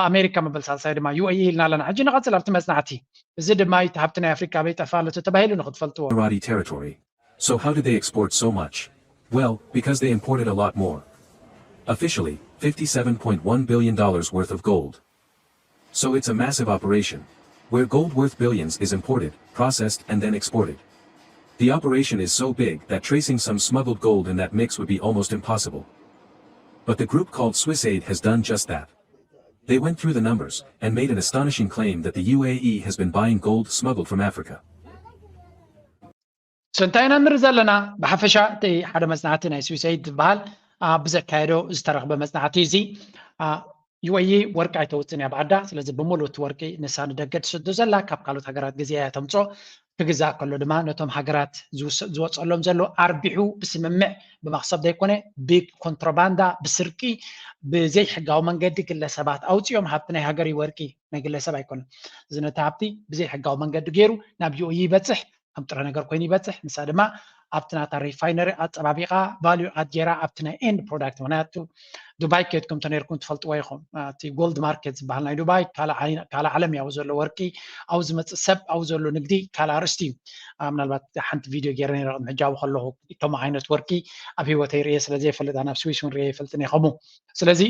ኣሜሪካ መበል ሳልሳይ ድማ ዩኤኢ ኢልና ኣለና ሕጂ ንቐፅል ኣብቲ መፅናዕቲ እዚ ድማ እቲ ሃብቲ ናይ ኣፍሪካ በይጠፋለቶ ተባሂሉ ንክትፈልጥዎ Emirati territory. So how did they export so much? Well, because they imported a lot more. Officially, $57.1 billion worth of gold. So it's a massive operation, where gold worth billions is imported, processed and then exported. The operation is so big that tracing some smuggled gold in that mix would be almost impossible. But the group called SwissAid has done just that. They went through the numbers and made an astonishing claim that the UAE has been buying gold smuggled from Africa. ስንታይና ንርኢ ዘለና ብሓፈሻ እቲ ሓደ መፅናዕቲ ናይ ስዊሰይድ ዝበሃል ብዘካየዶ ዝተረኽበ መፅናዕቲ እዚ ዩኤኢ ወርቂ ኣይተውፅን እያ ብዓዳ ስለዚ ብምሉእ እቲ ወርቂ ንሳ ንደገ ትስዶ ዘላ ካብ ካልኦት ሃገራት ግዜያ እያ ተምፅኦ ክግዛእ ከሎ ድማ ነቶም ሃገራት ዝወፀሎም ዘሎ ኣርቢሑ ብስምምዕ ብመክሰብ ዘይኮነ ብኮንትሮባንዳ ብስርቂ ብዘይ ሕጋዊ መንገዲ ግለሰባት ኣውፅኦም ሃብቲ ናይ ሃገር ወርቂ ናይ ግለሰብ ኣይኮነን እዚ ነቲ ሃብቲ ብዘይ ሕጋዊ መንገዲ ገይሩ ናብ ዩኤኢ ይበፅሕ ከም ጥረ ነገር ኮይኑ ይበፅሕ ንሳ ድማ ኣብቲ ናታ ሪፋይነሪ ኣፀባቢቓ ቫልዩ ኣትጌራ ኣብቲ ናይ ኤንድ ፕሮዳክት ምክንያቱ ዱባይ ከድኩም ተነርኩም ትፈልጥዎ ኢኹም እቲ ጎልድ ማርኬት ዝበሃል ናይ ዱባይ ካልእ ዓለም ያው ዘሎ ወርቂ ኣብኡ ዝመፅእ ሰብ ኣብኡ ዘሎ ንግዲ ካልእ ኣርእስቲ እዩ ምናልባት ሓንቲ ቪድዮ ገይረ ነይረ ምሕጃቡ ከለኹ እቶም ዓይነት ወርቂ ኣብ ሂወተይ ርየ ስለዘይፈልጥ ናብ ስዊስ እውን ርየ ይፈልጥን ኢኸሙ ስለዚ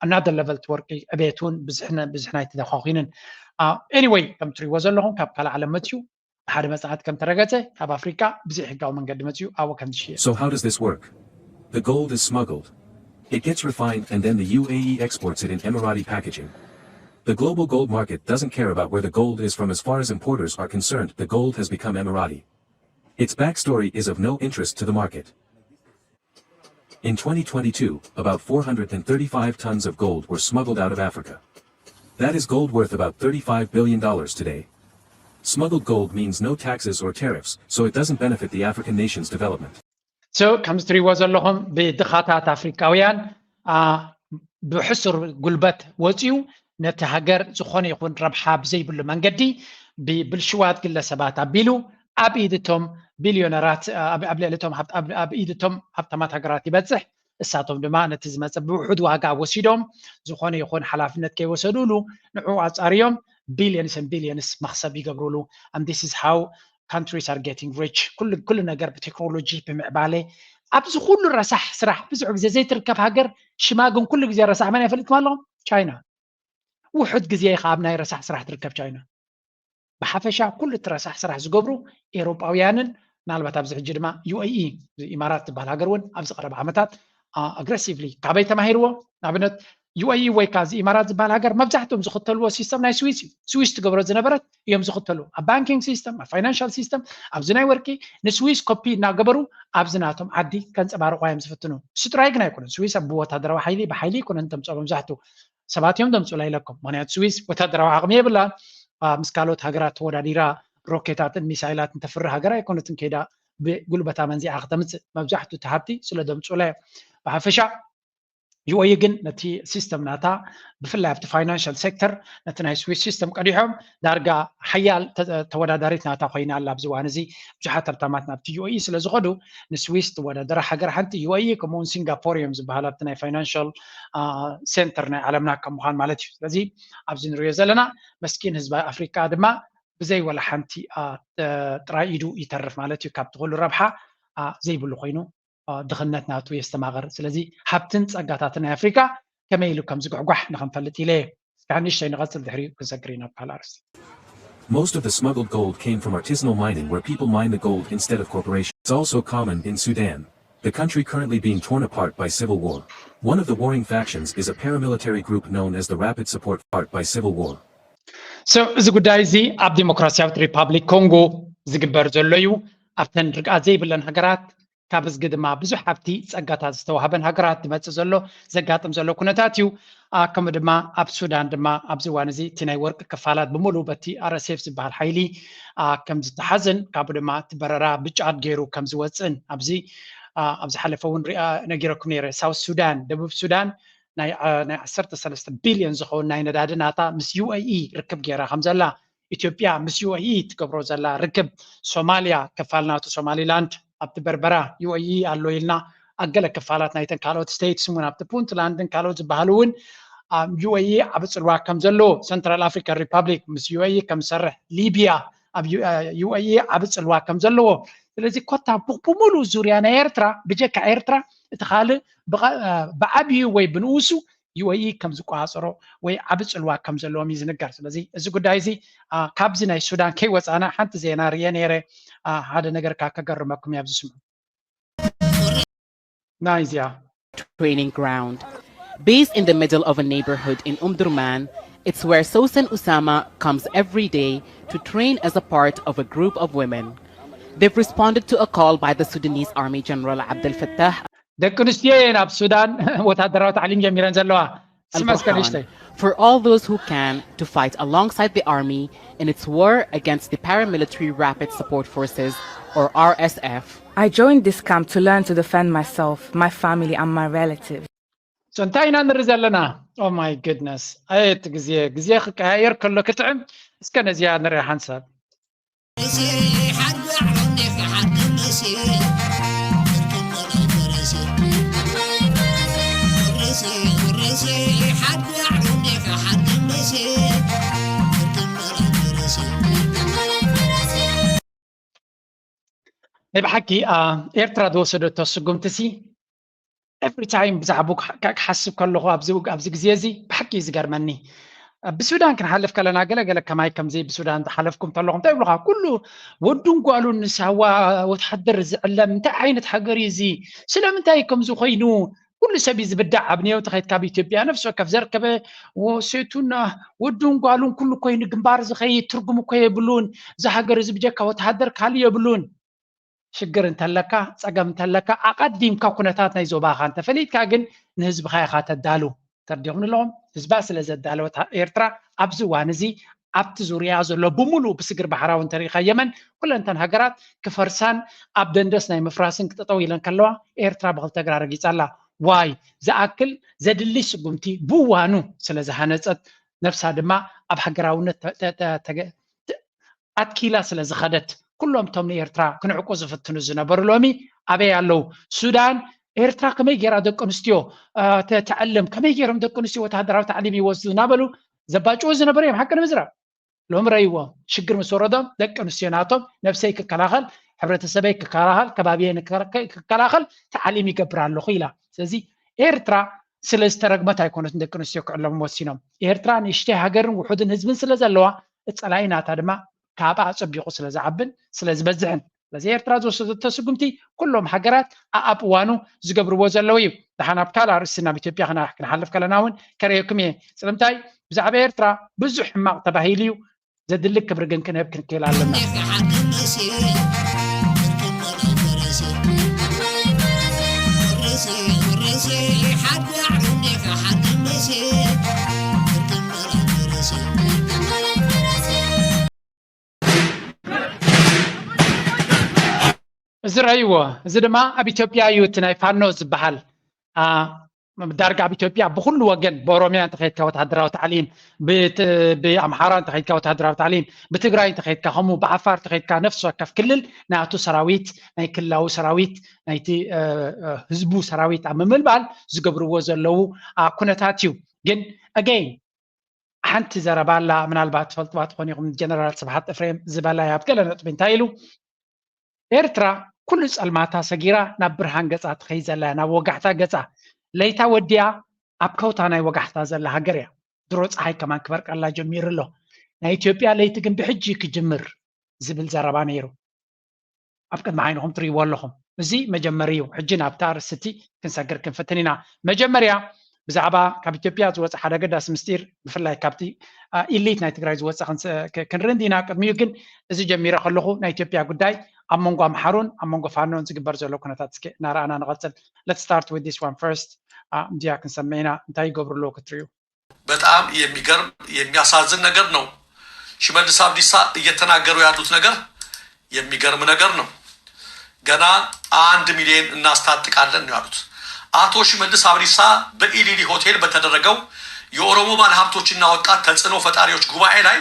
ኣናደር ለቨልቲ ወርቂ ዕቤት እውን ብዙሕ ናይ ተተኻኺንን ኤኒዌይ ከም ትሪእዎ ዘለኹም ካብ ካልእ ዓለም መፅዩ ሓደ መፅናዕቲ ከም ተረገፀ ካብ ኣፍሪካ ብዘይ ሕጋዊ መንገዲ መፅዩ ኣብኡ ከም ዝሽየጥ So how does this work? The gold is smuggled. It gets refined and then the UAE exports it in Emirati packaging. The global gold market doesn't care about where the gold is from as far as importers are concerned. The gold has become Emirati. Its backstory is of no interest to the market. In 2022, about 435 tons of gold were smuggled out of Africa. That is gold worth about $35 billion today. Smuggled gold means no taxes or tariffs, so it doesn't benefit the African nation's development. So ከምዚ ትሪእዎ ዘለኹም ብድኻታት ኣፍሪካውያን ብሕሱር ጉልበት ወፂኡ ነቲ ሃገር ዝኾነ ይኹን ረብሓ ብዘይብሉ መንገዲ ብብልሽዋት ግለሰባት ኣቢሉ ኣብ ኢድቶም ቢልዮነራት ኣብ ልዕሊቶም ኣብ ኢድቶም ሃብታማት ሃገራት ይበፅሕ እሳቶም ድማ ነቲ ዝመፅእ ብውሑድ ዋጋ ወሲዶም ዝኾነ ይኹን ሓላፍነት ከይወሰዱሉ ንዑ ኣፃርዮም billions and billions መክሰብ ይገብሩሉ and this is how countries are getting rich ኩሉ ነገር ብቴክኖሎጂ ብምዕባለ ኣብዚ ኩሉ ረሳሕ ስራሕ ብዙሕ ግዜ ዘይትርከብ ሃገር ሽማግን ኩሉ ግዜ ረሳሕ መን ይፈልጥኩም ኣለኹም ቻይና ውሑድ ግዜ ካብ ናይ ረሳሕ ስራሕ ትርከብ ቻይና ብሓፈሻ ኩሉ ትረሳሕ ስራሕ ዝገብሩ ኤውሮጳውያንን ምናልባት ኣብዚ ሕጂ ድማ ዩኤኢ ኢማራት ዝበሃል ሃገር እውን ኣብዚ ቀረባ ዓመታት ኣግሬሲቭሊ ካበይ ተማሂርዎ ንኣብነት ዩኤኢ ወይ ካዚ ኢማራት ዝበሃል ሃገር መብዛሕትኦም ዝኽተልዎ ሲስተም ናይ ስዊስ እዩ ስዊስ ትገብሮ ዝነበረት እዮም ዝኽተሉ ኣብ ባንኪንግ ሲስተም ኣብ ፋይናንሻል ሲስተም ኣብዚ ናይ ወርቂ ንስዊስ ኮፒ እናገበሩ ኣብዚ ናቶም ዓዲ ከንፀባርቑ እዮም ዝፍትኑ እሱ ጥራይ ግን ኣይኮነን ስዊስ ኣብ ወታደራዊ ሓይሊ ብሓይሊ ይኮነን ተምፅኦ መብዛሕትኡ ሰባት እዮም ተምፅኡላ ኢለኩም ምክንያቱ ስዊስ ወታደራዊ ዓቕሚ የብላ ምስ ካልኦት ሃገራት ተወዳዲራ ሮኬታትን ሚሳይላትን ተፍሪ ሃገር ኣይኮነትን ከይዳ ብጉልበታ መንዚኣ ክተምፅእ መብዛሕትኡ እቲ ሃብቲ ስለ ደምፅኡላ እዮም ብሓፈሻ ዩኤኢ ግን ነቲ ሲስተም ናታ ብፍላይ ኣብቲ ፋይናንሻል ሴክተር ነቲ ናይ ስዊስ ሲስተም ቀዲሖም ዳርጋ ሓያል ተወዳዳሪት ናታ ኮይና ኣላ ኣብዚ እዋን እዚ ብዙሓት ሃብታማት ናብቲ ዩኤኢ ስለ ዝኸዱ ንስዊስ ተወዳደረ ሃገር ሓንቲ ዩኤኢ ከምኡውን ሲንጋፖር እዮም ዝበሃል ኣብቲ ናይ ፋይናንሻል ሴንተር ናይ ዓለምና ከም ምዃን ማለት እዩ ስለዚ ኣብዚ ንሪኦ ዘለና መስኪን ህዝቢ ኣፍሪካ ድማ ብዘይ ወላ ሓንቲ ጥራይ ኢዱ ይተርፍ ማለት እዩ ካብቲ ኩሉ ረብሓ ዘይብሉ ኮይኑ ድኽነት ናቱ የስተማغር ስለዚ ሃብትን ጸጋታትን ናይ ኣፍሪካ ከመይ ኢሉ ከም ዝጓሕጓሕ ንኽንፈልጥ ኢለ እስካዕ ንእሽተይ ንቐፅል ድሕሪኡ ክንሰግር ኢና ብካልኣርስ Most of the smuggled gold came from artisanal mining where people mine the gold instead of corporations. It's also common in Sudan, the country currently being torn apart by civil war. One of the warring factions is a paramilitary group known as the Rapid Support Front by civil war. So እዚ ጉዳይ እዚ ኣብ ዲሞክራሲያዊት ሪፓብሊክ ኮንጎ ዝግበር ዘሎ እዩ ኣብተን ርግኣት ዘይብለን ሃገራት ካብ እዚ ድማ ብዙሕ ሃብቲ ጸጋታት ዝተዋሃበን ሃገራት ዝመጽእ ዘሎ ዘጋጥም ዘሎ ኩነታት እዩ ከምኡ ድማ ኣብ ሱዳን ድማ ኣብዚ እዋን እዚ እቲ ናይ ወርቂ ክፋላት ብምሉእ በቲ RSF ዝበሃል ሓይሊ ከም ዝተሓዝን ካብኡ ድማ እቲ በረራ ብጫድ ገይሩ ከም ዝወፅእን ኣብዚ ሓለፈ እውን ነጊረኩም ነይረ ሳውት ሱዳን ደቡብ ሱዳን ናይ 13 ቢልዮን ዝኸውን ናይ ነዳዲ ናታ ምስ UAE ርክብ ገይራ ከም ዘላ ኢትዮጵያ ምስ UAE ትገብሮ ዘላ ርክብ ሶማልያ ከፋልናቱ ሶማሊላንድ ኣብቲ በርበራ UAE ኣሎ ኢልና ኣገለ ክፋላት ናይተን ካልኦት ስቴትስ እውን ኣብቲ ፑንትላንድን ካልኦት ዝበሃሉ እውን UAE ኣብ ፅልዋ ከም ዘሎ ሰንትራል ኣፍሪካን ሪፓብሊክ ምስ UAE ከም ዝሰርሕ ሊብያ ኣብ UAE ኣብ ፅልዋ ከም ዘለዎ ስለዚ ኮታ ብሙሉእ ዙርያ ናይ ኤርትራ ብጀካ ኤርትራ እቲ ካልእ ብዓብዩ ወይ ብንኡሱ UAE ከም ዝቋፀሮ ወይ ኣብ ፅልዋ ከም ዘለዎም እዩ ዝንገር ስለዚ እዚ ጉዳይ እዚ ካብዚ ናይ ሱዳን ከይወፃና ሓንቲ ዜና ርየ ነይረ ሓደ ነገር ከገርመኩም እያ ዝስምዑ ናይዚያ training ground based in the middle of a neighborhood in Durman. It's where Sosan Usama comes every day to train as a part of a group of women. They've responded to a call by the Sudanese Army General Abdel Fattah al-Burhan for all those who can to fight alongside the army in its war against the paramilitary Rapid Support Forces or RSF. I joined this camp to learn to defend myself, my family and my relatives. So انتهينا نرزلنا. Oh my goodness. ايت غزيه كاير كله كتعم اسكن زياد نري حنسب. بحكي إيرترا دوسدت السجومتسي every time بزعبوك حسب كله أبزوج جزيزي بحكي زجرمني بسودان كان حلف كلنا قال كماي كم زي بسودان حلفكم طلعهم تبلغها كله ودون قالوا نسوا وتحضر زعلم انت عينة حجري زي سلام انت كم زخينو كل سبي زبدع ابنيه وتخيت كابي تبيا نفسه كف زركبه وسيتونا ودون قالوا كله كوين جنبار زخي ترجموا كوي يبلون زحجر زبجك وتحضر كالي يبلون شجر انت لك صقم انت لك اقدم كونتات ناي زوباخ انت فليت كاغن نهزب خايخات الدالو ترديون لهم حزبا سلازدالو ايرترا ابزو وانزي ابت زوريا زلو بمولو بسجر بحراون تاريخ يمن كل انتن هاجرات كفرسان ابدندس ناي مفراسن كتطويلن كلوا ايرترا بغل تغرار رجيصالا واي زاكل زدلي سقمتي بوانو سلازهانصت نفسها دما اب حجراونت اتكيلا سلازخدت كلهم تمني إيرترا كنعقو زفتنو زنبر لومي أبي يالو سودان إيرترا كما يجرى دكونستيو تتعلم كما يجرى دكونستيو وتهدروا تعليم يوزو نابلو زباجو زنبريم حقنا مزرع لهم رأيوا شجر مسوردهم دكونستيو ناتهم نفسي ككلاخل حبرة السبيك ككلاخل كبابين ككلاخل تعليم يكبر له خيلا سزي إيرترا سلسترقمتها يكونوا دكونستيو كعلم موسينهم إيرترا نشتي هاجر وحدن هزبن سلزلوا اتسألعينا تدما كابا صبيقو سلازعبن سلازبزعن لزي إيرترا تسقمتي كلهم حجرات أبوانو زقبرو زلوي دحنا بكالا رسنا بإثيوبيا خنا نحلف كلناون كريكمي سلامتاي بزعب إيرترا بزح ما تباهيليو زد لك برجن كنا يمكن كيل علمنا زرعيوه زدما أبي إثيوبيا يوتناي فانوز بحال دارجة بإثيوبيا بكل وجن بوروميا تخيل كوتهدرا وتعليم بأمحارا تخيل كوتهدرا وتعليم بتجراي تخيل كهمو بعفار تخيل كنفسه كف كلل ناتو سراويت ناي كلاو سراويت نايتي هزبو سراويت عم ملبال زقبرو وزلو كونتاتيو جن again حنت زربالا من البات فلتبات خونيهم جنرال سبحات افريم زبالا يابتلا نطبين تايلو إرترا كل الماتا سجيرا نبرهان قصة تخيزلا نوقعتا قصة ليتا وديا أبكوتا ناي وقعتا زلا هاجريا دروس هاي كمان كبرك الله جمير له نا إثيوبيا ليتا جنب حجي كجمر زبل زربانيرو أبكت معينهم تري واللهم زي مجمريو حجنا بتار الستي كنساقر كنفتنينا مجمريا بزعبا كاب إثيوبيا زوات حدا قداس مستير بفلاي كابتي إليت ناي تقراي زوات كنرندينا كدميو كن زي جميرا خلوخو نا إثيوبيا قداي أمونغو أمحارون أمونغو فانون زيقبر زولو كنتاتسكي نارا أنا نغتل let's start with this one first مديا كنسمينا انتاي قبر لو كتريو በጣም የሚገርም የሚያሳዝን ነገር ነው። ሽመልስ አብዲሳ እየተናገሩ ያሉት ነገር የሚገርም ነገር ነው። ገና 1 ሚሊዮን እናስታጥቃለን ነው ያሉት አቶ ሽመልስ አብዲሳ በኢሊሊ ሆቴል በተደረገው የኦሮሞ ባለሀብቶችና ወጣት ተጽዕኖ ፈጣሪዎች ጉባኤ ላይ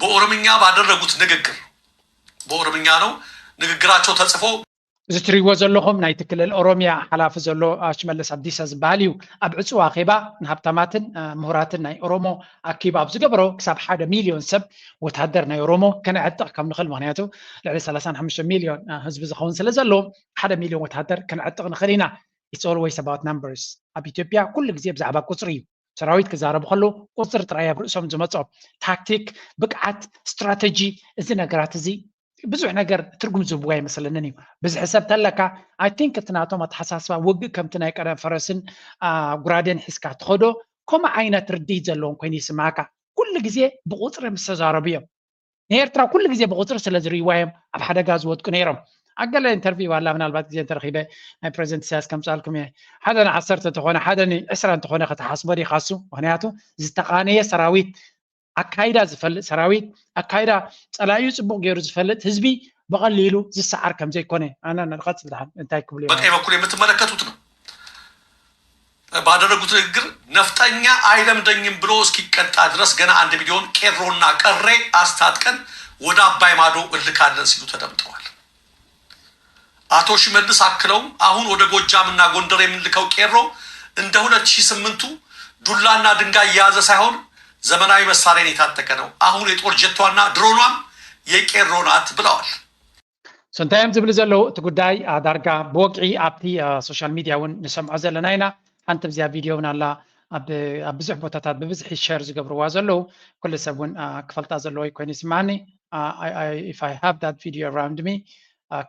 በኦሮምኛ ባደረጉት ንግግር በኦሮምኛ ነው ንግግራቸው ተጽፎ زتريو زلهم نايت كل الأوروميا حلاف زلو شملس عبديسا زباليو أبعصوا خيبا نهبتماتن مهراتن ناي أورومو أكيب أبزو قبرو كساب 1 مليون سب وتهدر ناي أورومو كان عدق كم نخل مغنياتو لعلي 35 مليون هزب زخون سلزلو 1 مليون وتهدر كان عدق نخلينا it's always about numbers أب إثيوبيا كل جزيب زعبا قصري سراويت كزارب خلو قصر ترايا برؤسهم زمتصوب تاكتيك بقعت استراتيجي إذن نقرات زي بزح نجر ترجم زبواي مثلا نيو بز حساب تلك I think تناتو ما تحساسوا وق كم تناي كلام فرسن قرادين حسكات خدو كم عينة ترديد زلون كوني سماكا كل جزء بقطر مستجاربية نير ترى كل جزء بقطر سلزري وايم أبحدا جاز ود كنيرم أقل انترفيو ولا من البعض جزء ترخيبه بريزنت سياس كم سألكم يعني حدا عصرت تخونه حدا أسرع تخونه خد حسبري خاصو وهنياتو زتقانية سراويت أكايدا زفلت سراويت أكايدا سلايو سبوق جيروز فلت هزبي بقليلو زي السعر كم زي كونه أنا نلقط الحين انتهي كبلي بقى ما كل يمتملكتوت ነው ባደረጉት ንግግር ነፍጠኛ አይለም ደኝም ብሎ እስኪቀጣ ድረስ ገና 1 ሚሊዮን ቄሮና ቀሬ አስታጥቀን ወደ አባይ ማዶ እልካለን ሲሉ ተደምጠዋል። አቶ ሽመልስ አክለው አሁን ወደ ጎጃምና ጎንደር የምንልከው ቄሮ እንደ 2008ቱ ዱላና ድንጋይ ያዘ ሳይሆን ዘመናዊ መሳሪያን የታጠቀ ነው። አሁን የጦር ጀቷና ድሮኗም የቄሮ ናት ብለዋል። سنتايم زبل زلو تقداي دارجا بوقعي أبتي سوشيال ميديا ون نسمع زلناينا أنت بزيا فيديو نالا بزح بوتاتات ببزح الشيرز قبل وازلو كل سبون كفلت زلو يكون يسمعني if I have that video around me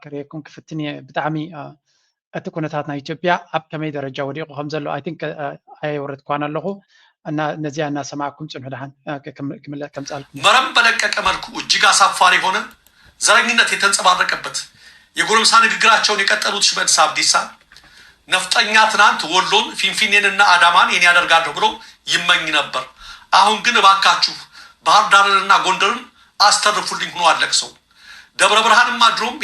كريكون كفتني بدعمي تكون تاتنا إثيوبيا أب كمي درجة وديق وهم زلو I think أي ورد كوانا له أن نزيا الناس معكم سمع دهان كم سألكم مرم بلك كمالكو جيجا سافاري هنا ዘረኝነት የተንጸባረቀበት የጎረምሳ ንግግራቸውን የቀጠሉት ሽመልስ አብዲሳ ነፍጠኛ ትናንት ወሎን ፊንፊኔንና አዳማን የኔ ያደርጋለሁ ብሎ ይመኝ ነበር። አሁን ግን እባካችሁ ባህር ዳርንና ጎንደርን አስተርፉልኝ ሆኖ አለቅሰው ደብረ ብርሃንም አድሮም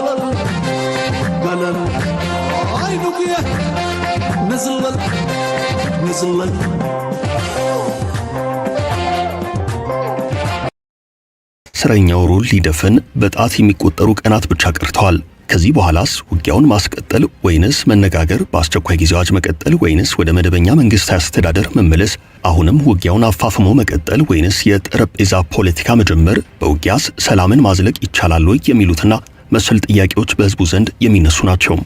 እስረኛው ሩል ሊደፍን በጣት የሚቆጠሩ ቀናት ብቻ ቀርተዋል። ከዚህ በኋላስ ውጊያውን ማስቀጠል ወይንስ መነጋገር፣ በአስቸኳይ ጊዜ አዋጅ መቀጠል ወይንስ ወደ መደበኛ መንግስታዊ አስተዳደር መመለስ፣ አሁንም ውጊያውን አፋፍሞ መቀጠል ወይንስ የጠረጴዛ ፖለቲካ መጀመር፣ በውጊያስ ሰላምን ማዝለቅ ይቻላል ወይ የሚሉትና መሰል ጥያቄዎች በህዝቡ ዘንድ የሚነሱ ናቸው።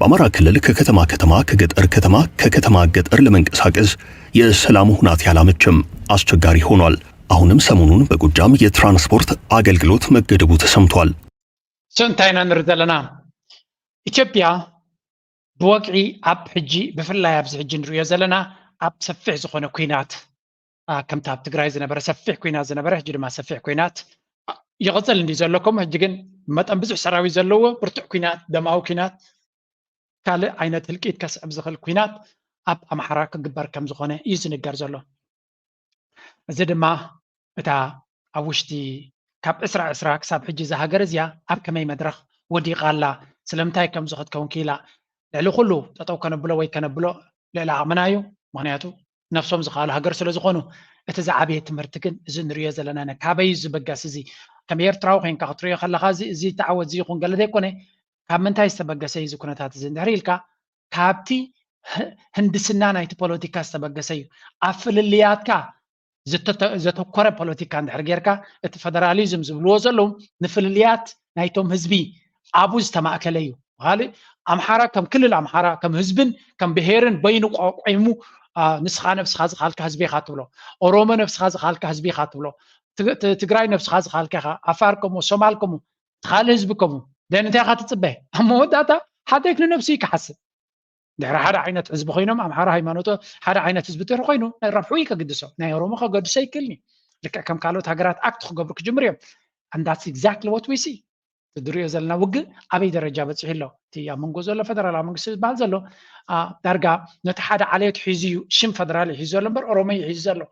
በአማራ ክልል ከከተማ ከተማ ከገጠር ከተማ ከከተማ ገጠር ለመንቀሳቀስ የሰላሙ ሁናቴ ያላመችም አስቸጋሪ ሆኗል። አሁንም ሰሞኑን በጎጃም የትራንስፖርት አገልግሎት መገደቡ ተሰምቷል። سنتين نردلنا إثيوبيا بوقعي أب حجي بفلا يابز حجي نريو زلنا أب سفح زخونة كوينات كم تاب تقراي زنبرة سفح كوينات زنبرة هجي ما سفح كوينات يغزل اللي زلكم هجيجن ما تنبزح سراوي زلوه برتع كوينات دماو كوينات كالي عينة هلكيت كاس أبزخ الكوينات أب أم حراك قبار كم زخونة يزن الجرزلو زد ما بتا أوشتي كاب إسرع كساب حجي زهاجر زيا أب كمي مدرخ ودي قالا سلمتاي كم زخت كون كيلا لعلو خلو تطو كان بلو وي كان بلو لا عمنايو مغنياتو نفسهم زخالو هاجر سلو زخونو اتزعبيه تمرتكن زن ريا زلنا كابي زبقاس زي كم يرتراو خين كاطريا خلا خازي زي تعود زي خون قال ديكوني كاب منتاي استبقاسي زي كونتات زين دحريلكا كابتي هندسنا نايت بوليتيكا استبقاسي افللياتكا زتوكره بوليتيكا اندحر ጌርካ እቲ ፌደራሊዝም ዝብልዎ ዘለዉ ንፍልልያት ናይቶም ህዝቢ አቡዝ ተማእከለ እዩ غالي አምሓራ ከም ክልል አምሓራ ከም ህዝብን ከም ብሄርን በይኑ ቋቋይሙ ንስኻ ነፍስኻ ዝኻልካ ህዝቢ ኢኻ ትብሎ ኦሮሞ ነፍስኻ ዝኻልካ ህዝቢ ኢኻ ትብሎ ትግራይ ነፍስኻ ዝኻልካ ኢኻ አፋር ከምኡ ሶማል ከምኡ ትኻል ህዝቢ ከምኡ ደንታይ ኢኻ ትፅበይ መወዳእታ ሓደክ ንነፍሲ ይክሓስብ ድሕሪ ሓደ ዓይነት ህዝቢ ኮይኖም አምሓራ ሃይማኖቶ ሓደ ዓይነት ህዝቢ ተር ኮይኑ ናይ ረብሑ ይከግድሶ ናይ ኦሮሞ ከገድሶ ይክልኒ ልክዕ ከም ካልኦት ሃገራት አክት ክገብሩ ክጅምር እዮም and that's exactly what we see ትድሪኦ ዘለና ውግእ አበይ ደረጃ በፂሑ ኣሎ እቲ ኣብ መንጎ ዘሎ ፌደራላዊ መንግስቲ ዝበሃል ዘሎ ዳርጋ ነቲ ሓደ ዓልየት ሒዙ እዩ ሽም ፌደራል ሒዙ ዘሎ እምበር ኦሮሞ ሒዙ ዘሎ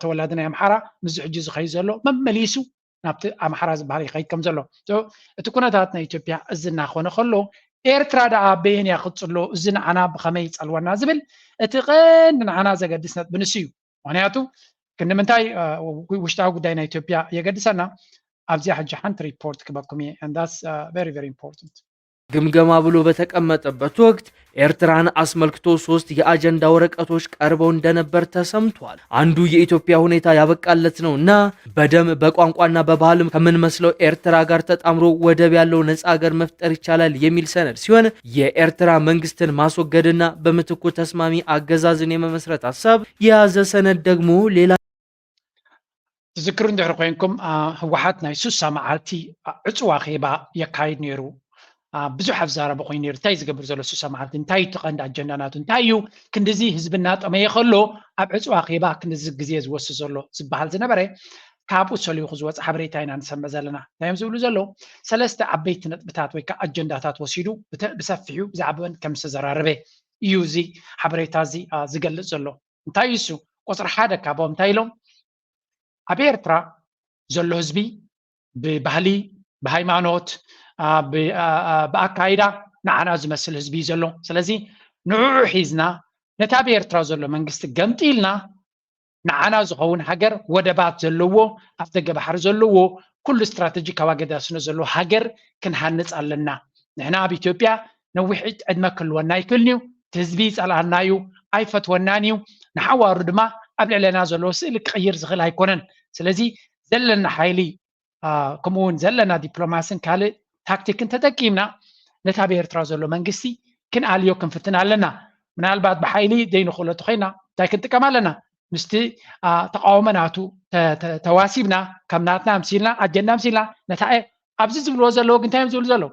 ተወላዲ ናይ አምሓራ ምዝ ሕጂ ዝኸይድ ዘሎ መመሊሱ ናብቲ አምሓራ ዝበሃል ይኸይድ ከም ዘሎ እቲ ኩነታት ናይ ኢትዮጵያ እዚ እናኾነ ከሎ ኤርትራ ደኣ በየን ያኽፅሎ እዚ ንዓና ብኸመይ ይፀልወና ዝብል እቲ ቀንዲ ንዓና ዘገድስ ነጥብንስ እዩ ምክንያቱ ክንምንታይ ውሽጣዊ ጉዳይ ናይ ኢትዮጵያ የገድሰና ኣብዚ ሕጂ ሓንቲ ሪፖርት ክበኩም እየ and that's very very important ግምገማ ብሎ በተቀመጠበት ወቅት ኤርትራን አስመልክቶ 3 የአጀንዳ ወረቀቶች ቀርበው እንደነበር ተሰምቷል። አንዱ የኢትዮጵያ ሁኔታ ያበቃለት ነውና በደም በቋንቋና በባህልም ከምንመስለው ኤርትራ ጋር ተጣምሮ ወደብ ያለው ነፃ ሀገር መፍጠር ይቻላል የሚል ሰነድ ሲሆን የኤርትራ መንግስትን ማስወገድና በምትኩ ተስማሚ አገዛዝን የመመስረት ሐሳብ የያዘ ሰነድ ደግሞ ሌላ تذكرون دحر ኮይንኩም ህወሓት ናይ 60 መዓልቲ ዕፅዋ ኼባ የካይድ ነይሩ ብዙሕ ኣብዛረበ ኮይኑ ነይሩ እንታይ ዝገብር ዘሎ 60 መዓልቲ እንታይ ትቐንዲ ኣጀንዳ ናቱ እንታይ እዩ ክንዲዚ ህዝብና ጠመየ ከሎ ኣብ ዕፅዋ ኼባ ክንዲዚ ግዜ ዝወስድ ዘሎ ዝበሃል ዝነበረ ካብኡ ሰሊኹ ዝወፅእ ሓበሬታ ኢና ንሰምዕ ዘለና ናዮም ዝብሉ ዘለዉ ሰለስተ ዓበይቲ ነጥብታት ወይ ከዓ ኣጀንዳታት ወሲዱ ብሰፊሑ ብዛዕባን ከም ዝተዘራረበ እዩ እዚ ሓበሬታ እዚ ዝገልፅ ዘሎ እንታይ እሱ ቁፅሪ ሓደ ካብኦም እንታይ ኢሎም ኣብ ኤርትራ ዘሎ ህዝቢ ብባህሊ ብሃይማኖት ብኣካይዳ ንዓና ዝመስል ህዝቢ ዘሎ ስለዚ ንዕዑ ሒዝና ነታ ኣብ ኤርትራ ዘሎ መንግስቲ ገምጢልና ንዓና ዝኸውን ሃገር ወደባት ዘለዎ ኣብ ደገ ባሕሪ ዘለዎ ኩሉ ስትራቴጂካዊ ኣገዳስነት ዘለዎ ሃገር ክንሃንፅ ኣለና ንሕና ኣብ ኢትዮጵያ ነዊሕ ዕድመ ክህልወና ይክእልኒ እዩ እቲ ህዝቢ ይፀልአና እዩ ኣይፈትወናን እዩ ንሓዋሩ ድማ ኣብ ልዕለና ዘለዎ ስእሊ ክቅይር ዝኽእል ኣይኮነን ስለዚ ዘለና ሓይሊ ከምኡውን ዘለና ዲፕሎማስን ካልእ ታክቲክን ተጠቂምና ነታ ኣብ ኤርትራ ዘሎ መንግስቲ ክንኣልዮ ክንፍትን ኣለና ምናልባት ብሓይሊ ዘይንኽእሎ ተኮይና እንታይ ክንጥቀም ኣለና ምስቲ ተቃውሞ ናቱ ተዋሲብና ከም ናትና ምሲልና ኣጀንዳ ምሲልና ነታ ኣብዚ ዝብልዎ ዘለዎ ግን እንታይ እዮም ዝብሉ ዘለዉ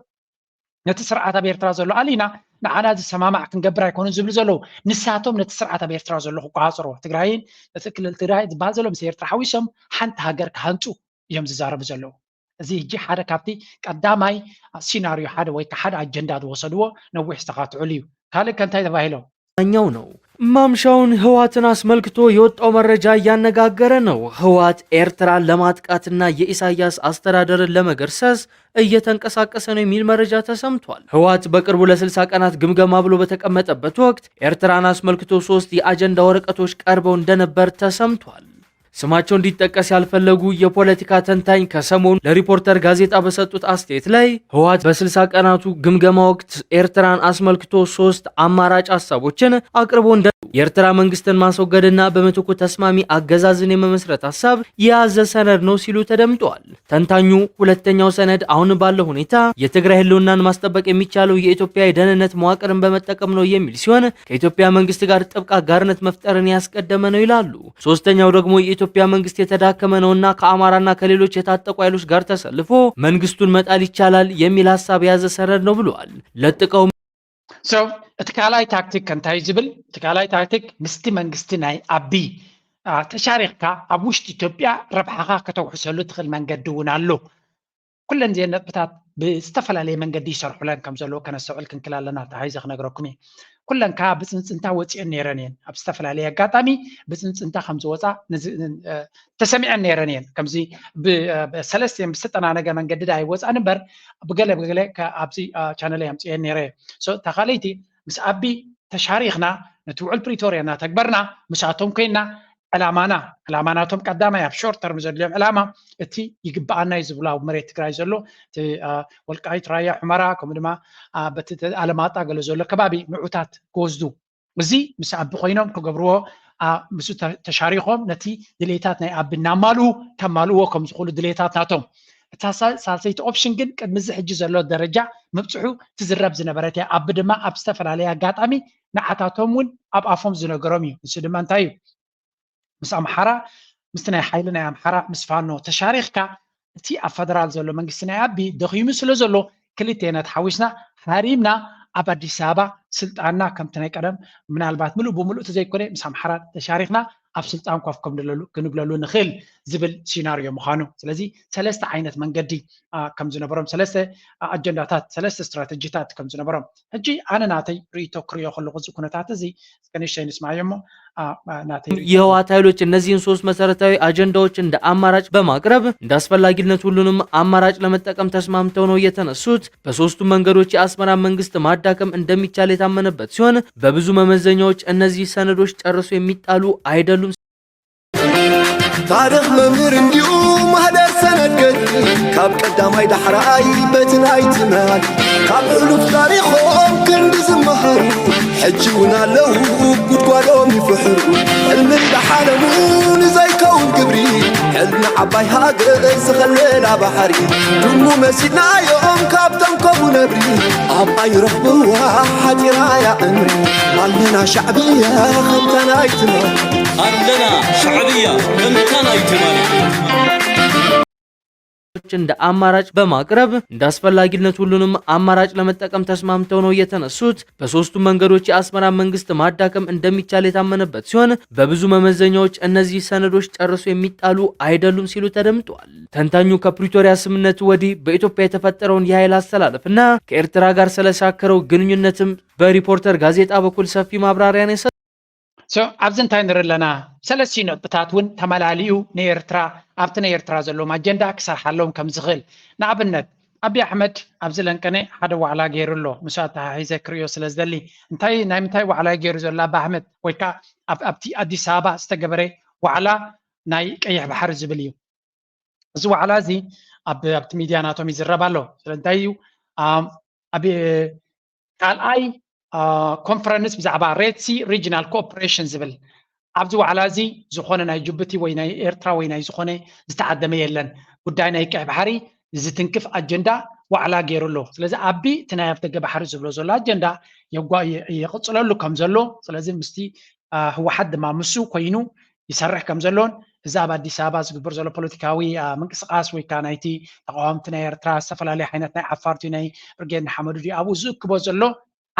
ነቲ ስርዓት ኣብ ኤርትራ ዘሎ ኣሊና ንዓና ዝሰማማዕ ክንገብር ኣይኮኑን ዝብሉ ዘለዉ ንሳቶም ነቲ ስርዓት ኣብ ኤርትራ ዘሎ ክቋፅሮ ትግራይን ነቲ ክልል ትግራይ ዝበሃል ዘሎ ምስ ኤርትራ ሓዊሶም ሓንቲ ሃገር ክሃንፁ እዮም ዝዛረቡ ዘለዉ እዚ ሕጂ ሓደ ካብቲ ቀዳማይ ሲናርዮ ሓደ ወይ ከዓ ሓደ አጀንዳ ዝወሰድዎ ነዊሕ ዝተኻትዑሉ እዩ ካልእ ከንታይ ተባሂሎም ኛው ነው ማምሻውን ህዋትን አስመልክቶ የወጣው መረጃ እያነጋገረ ነው። ህዋት ኤርትራን ለማጥቃትና የኢሳያስ አስተዳደርን ለመገርሰስ እየተንቀሳቀሰ ነው የሚል መረጃ ተሰምቷል። ህዋት በቅርቡ ለ60 ቀናት ግምገማ ብሎ በተቀመጠበት ወቅት ኤርትራን አስመልክቶ 3 የአጀንዳ ወረቀቶች ቀርበው እንደነበር ተሰምቷል። ስማቸው እንዲጠቀስ ያልፈለጉ የፖለቲካ ተንታኝ ከሰሞኑ ለሪፖርተር ጋዜጣ በሰጡት አስተያየት ላይ ህዋት በ60 ቀናቱ ግምገማ ወቅት ኤርትራን አስመልክቶ 3 አማራጭ ሐሳቦችን አቅርቦ እንደ የኤርትራ መንግስትን ማስወገድና በምትኩ ተስማሚ አገዛዝን የመመስረት ሐሳብ የያዘ ሰነድ ነው ሲሉ ተደምጠዋል። ተንታኙ ሁለተኛው ሰነድ አሁን ባለው ሁኔታ የትግራይ ህልውናን ማስጠበቅ የሚቻለው የኢትዮጵያ የደህንነት መዋቅርን በመጠቀም ነው የሚል ሲሆን ከኢትዮጵያ መንግስት ጋር ጥብቅ አጋርነት መፍጠርን ያስቀደመ ነው ይላሉ። ሶስተኛው ደግሞ የኢትዮጵያ መንግስት የተዳከመ ነውና ከአማራና ከሌሎች የታጠቁ ኃይሎች ጋር ተሰልፎ መንግስቱን መጣል ይቻላል የሚል ሐሳብ የያዘ ሰነድ ነው ብለዋል። ለጥቀው እቲ ካልኣይ ታክቲክ እንታይ ዝብል እቲ ካልኣይ ታክቲክ ምስቲ መንግስቲ ናይ ኣቢ ተሻሪኽካ ኣብ ውሽጢ ኢትዮጵያ ረብሓኻ ከተውሕሰሉ ትኽእል መንገዲ እውን ኣሎ ኩለን እዚአን ነጥብታት ብዝተፈላለየ መንገዲ ይሰርሑለን ከም ዘለዎ ከነሰውዕል ክንክል ኣለና ተሓይዘ ክነግረኩም እየ ኩለን ከዓ ብፅንፅንታ ወፂአን ነይረን እየን ኣብ ዝተፈላለየ ኣጋጣሚ ብፅንፅንታ ከም ዝወፃ ተሰሚዐን ነይረን እየን ከምዚ ብሰለስተ ብዝተጠናነገ መንገዲ ዳ ይወፃን እምበር ብገለ ኣብዚ ቻነል ኣምፅአን ነይረ እየ እታ ካልአይቲ ምስ ኣቢ ተሻሪኽና ነቲ ውዕል ፕሪቶርያ እናተግበርና ምሳቶም ኮይና ዕላማናቶም ቀዳማይ ኣብ ሾርት ተርም ዘድልዮም ዕላማ እቲ ይግባኣና እዩ ዝብላ መሬት ትግራይ ዘሎ እቲ ወልቃይት ራያ ሑመራ ከምኡ ድማ በቲ ኣለማጣ ገለ ዘሎ ከባቢ ንዑታት ክወስዱ እዚ ምስ ኣቢ ኮይኖም ክገብርዎ ምስ ተሻሪኾም ነቲ ድሌታት ናይ ኣቢ እናማልኡ ከማልእዎ ከም ዝኽእሉ ድሌታት ናቶም እታ ሳልሰይቲ ኦፕሽን ግን ቅድሚ እዚ ሕጂ ዘሎ ደረጃ ምብፅሑ ትዝረብ ዝነበረት እያ ኣቢ ድማ ኣብ ዝተፈላለየ ኣጋጣሚ ንዓታቶም እውን ኣብ ኣፎም ዝነገሮም እዩ ንሱ ድማ እንታይ እዩ ምስ ኣምሓራ ምስቲ ናይ ሓይሊ ናይ ኣምሓራ ምስ ፋኖ ተሻሪኽካ እቲ ኣብ ፈደራል ዘሎ መንግስቲ ናይ ኣቢ ደኺሙ ስለ ዘሎ ክልቴና ተሓዊስና ሃሪምና ኣብ ኣዲስ ኣበባ ስልጣንና ከምቲ ናይ ቀደም ምናልባት ምሉእ ብምሉእ ተዘይኮነ ምስ ኣምሓራ ተሻሪኽና ኣብ ስልጣን ኮፍ ክንግለሉ ንኽእል ዝብል ሲናርዮ ምዃኑ ስለዚ ሰለስተ ዓይነት መንገዲ ከም ዝነበሮም ሰለስተ ኣጀንዳታት ሰለስተ ስትራቴጂታት ከም ዝነበሮም ሕጂ ኣነ ናተይ ርእይቶ ክሪኦ ከለኹ እዚ ኩነታት እዚ እስከንሽተይ ንስማዮ እሞ የህወሓት ኃይሎች እነዚህን ሶስት መሰረታዊ አጀንዳዎች እንደ አማራጭ በማቅረብ እንደ አስፈላጊነት ሁሉንም አማራጭ ለመጠቀም ተስማምተው ነው የተነሱት። በሶስቱ መንገዶች የአስመራ መንግስት ማዳከም እንደሚቻል የታመነበት ሲሆን በብዙ መመዘኛዎች እነዚህ ሰነዶች ጨርሶ የሚጣሉ አይደሉም። ታሪክ መምህር እንዲሁ ማህደር ሰነድ ገድሊ ካብ ቀዳማይ ዳሕራይ በትናይ ትማል ካብ እሉፍ ታሪኾም ክንዲ ዝመሃሩ ሕጂ እውን ኣለዉ ጉድጓዶም ይፍሕሩ ሕልሚ እንዳሓለሙ ንዘይከውን ግብሪ ሕልሚ ዓባይ ሃገር ዝኸለላ ባሕሪ ድሙ መሲድናዮም ካብቶም ከምኡ ነብሪ ኣብኣ ይረኽብዋ ሓጢራያ እምሪ ኣለና ሻዕብያ ከምተናይ ትማል አለና ሻዕብያ ከምተናይ ትማል እንደ አማራጭ በማቅረብ እንደ አስፈላጊነት ሁሉንም አማራጭ ለመጠቀም ተስማምተው ነው የተነሱት። በሶስቱ መንገዶች የአስመራ መንግስት ማዳከም እንደሚቻል የታመነበት ሲሆን በብዙ መመዘኛዎች እነዚህ ሰነዶች ጨርሶ የሚጣሉ አይደሉም ሲሉ ተደምጧል። ተንታኙ ከፕሪቶሪያ ስምምነት ወዲህ በኢትዮጵያ የተፈጠረውን የኃይል አስተላለፍና ከኤርትራ ጋር ስለሻከረው ግንኙነትም በሪፖርተር ጋዜጣ በኩል ሰፊ ማብራሪያ ነው። ኣብዚ እንታይ ንርኢ ኣለና ሰለስተ ነጥብታት እውን ተመላሊኡ ንኤርትራ ኣብቲ ናይ ኤርትራ ዘለዎም ኣጀንዳ ክሰርሓሎም ከም ዝኽእል ንኣብነት ኣብይ ኣሕመድ ኣብዚ ለንቀነ ሓደ ዋዕላ ገይሩ ኣሎ ምስ ኣተሓሒዘ ክሪኦ ስለ ዝደሊ እንታይ ናይ ምንታይ ዋዕላ ገይሩ ዘሎ ኣባ ኣሕመድ ወይ ከዓ ኣብቲ ኣዲስ ኣበባ ዝተገበረ ዋዕላ ናይ ቀይሕ ባሕሪ ዝብል እዩ እዚ ዋዕላ እዚ ኣብቲ ሚድያ ናቶም ይዝረብ ኣሎ ስለንታይ እዩ ኣብ ካልኣይ ኮንፈረንስ ብዛዕባ ሬድ ሲ ሪጅናል ኮኦፕሬሽን ዝብል ኣብዚ ዋዕላ እዚ ዝኾነ ናይ ጅቡቲ ወይ ናይ ኤርትራ ወይ ናይ ዝኾነ ዝተዓደመ የለን ጉዳይ ናይ ቀይሕ ባሕሪ ዝትንክፍ ኣጀንዳ ዋዕላ ገይሩ ኣሎ ስለዚ ኣቢ እቲ ናይ ኣፍደገ ባሕሪ ዝብሎ ዘሎ ኣጀንዳ የቕፅለሉ ከም ዘሎ ስለዚ ምስቲ ህወሓት ድማ ምሱ ኮይኑ ይሰርሕ ከም ዘሎን እዚ ኣብ ኣዲስ ኣበባ ዝግበር ዘሎ ፖለቲካዊ ምንቅስቃስ ወይ ከዓ ናይቲ ተቃዋምቲ ናይ ኤርትራ ዝተፈላለየ ዓይነት ናይ ዓፋርቲ ናይ ብርጌድ ንሓመዱ ኣብኡ ዝእክቦ ዘሎ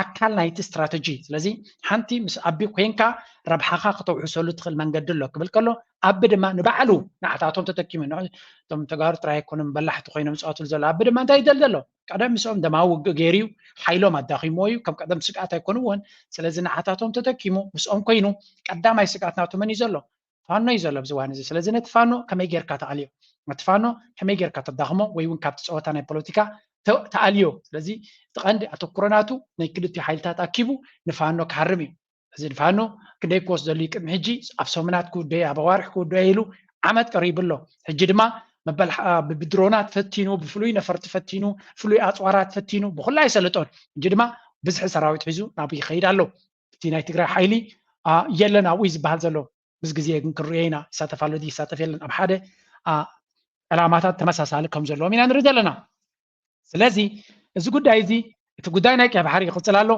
ኣካል ናይቲ ስትራቴጂ ስለዚ ሓንቲ ምስ ኣቢ ኮንካ ረብሓኻ ከተውዕሰሉ ትኽእል መንገዲ ኣሎ ክብል ከሎ ኣቢ ድማ ንባዕሉ ንዓታቶም ተጠቂሙ እቶም ተጋሩ ጥራይ ኣይኮኑን በላሕቲ ኮይኖም ዝፃወትሉ ዘሎ ኣቢ ድማ እንታይ ይደሊ ዘሎ ቀደም ምስኦም ደማዊ ውግእ ገይሩ እዩ ሓይሎም ኣዳኺሞ እዩ ከም ቀደም ስግኣት ኣይኮኑዎን ስለዚ ንዓታቶም ተጠቂሙ ምስኦም ኮይኑ ቀዳማይ ስግኣት ናቱ መን እዩ ዘሎ ፋኖ እዩ ዘሎ ብዝዋን እዚ ስለዚ ነቲ ፋኖ ከመይ ጌርካ ተኣልዮ ነቲ ፋኖ ከመይ ጌርካ ተዳኽሞ ወይ እውን ካብቲ ፀወታ ናይ ፖለቲካ ተኣልዮ ስለዚ ተቐንዲ ኣተኩሮናቱ ናይ ክልቲኡ ሓይልታት ኣኪቡ ንፋኖ ክሃርም እዩ እዚ ንፋኖ ክንደይ ክወስድ ዘሎ ቅድሚ ሕጂ ኣብ ሰሙናት ክውደየ ኣብ ኣዋርሕ ክውደየ ኢሉ ዓመት ቀሪቡ ኣሎ ሕጂ ድማ መበል ብድሮናት ፈቲኑ ብፍሉይ ነፈርቲ ፈቲኑ ፍሉይ ኣፅዋራት ፈቲኑ ብኩሉ ኣይሰለጦን ሕጂ ድማ ብዝሒ ሰራዊት ሒዙ ናብኡ ይኸይድ ኣሎ እቲ ናይ ትግራይ ሓይሊ የለን ኣብኡ ዝበሃል ዘሎ ምስ ግዜ ግን ክንሪኦ ኢና ይሳተፍ ኣሎ ይሳተፍ የለን ኣብ ሓደ ዕላማታት ተመሳሳሊ ከም ዘለዎም ኢና ንርኢ ዘለና ስለዚ እዚ ጉዳይ እዚ እቲ ጉዳይ ናይ ቀይሕ ባሕሪ ይቕፅል ኣሎ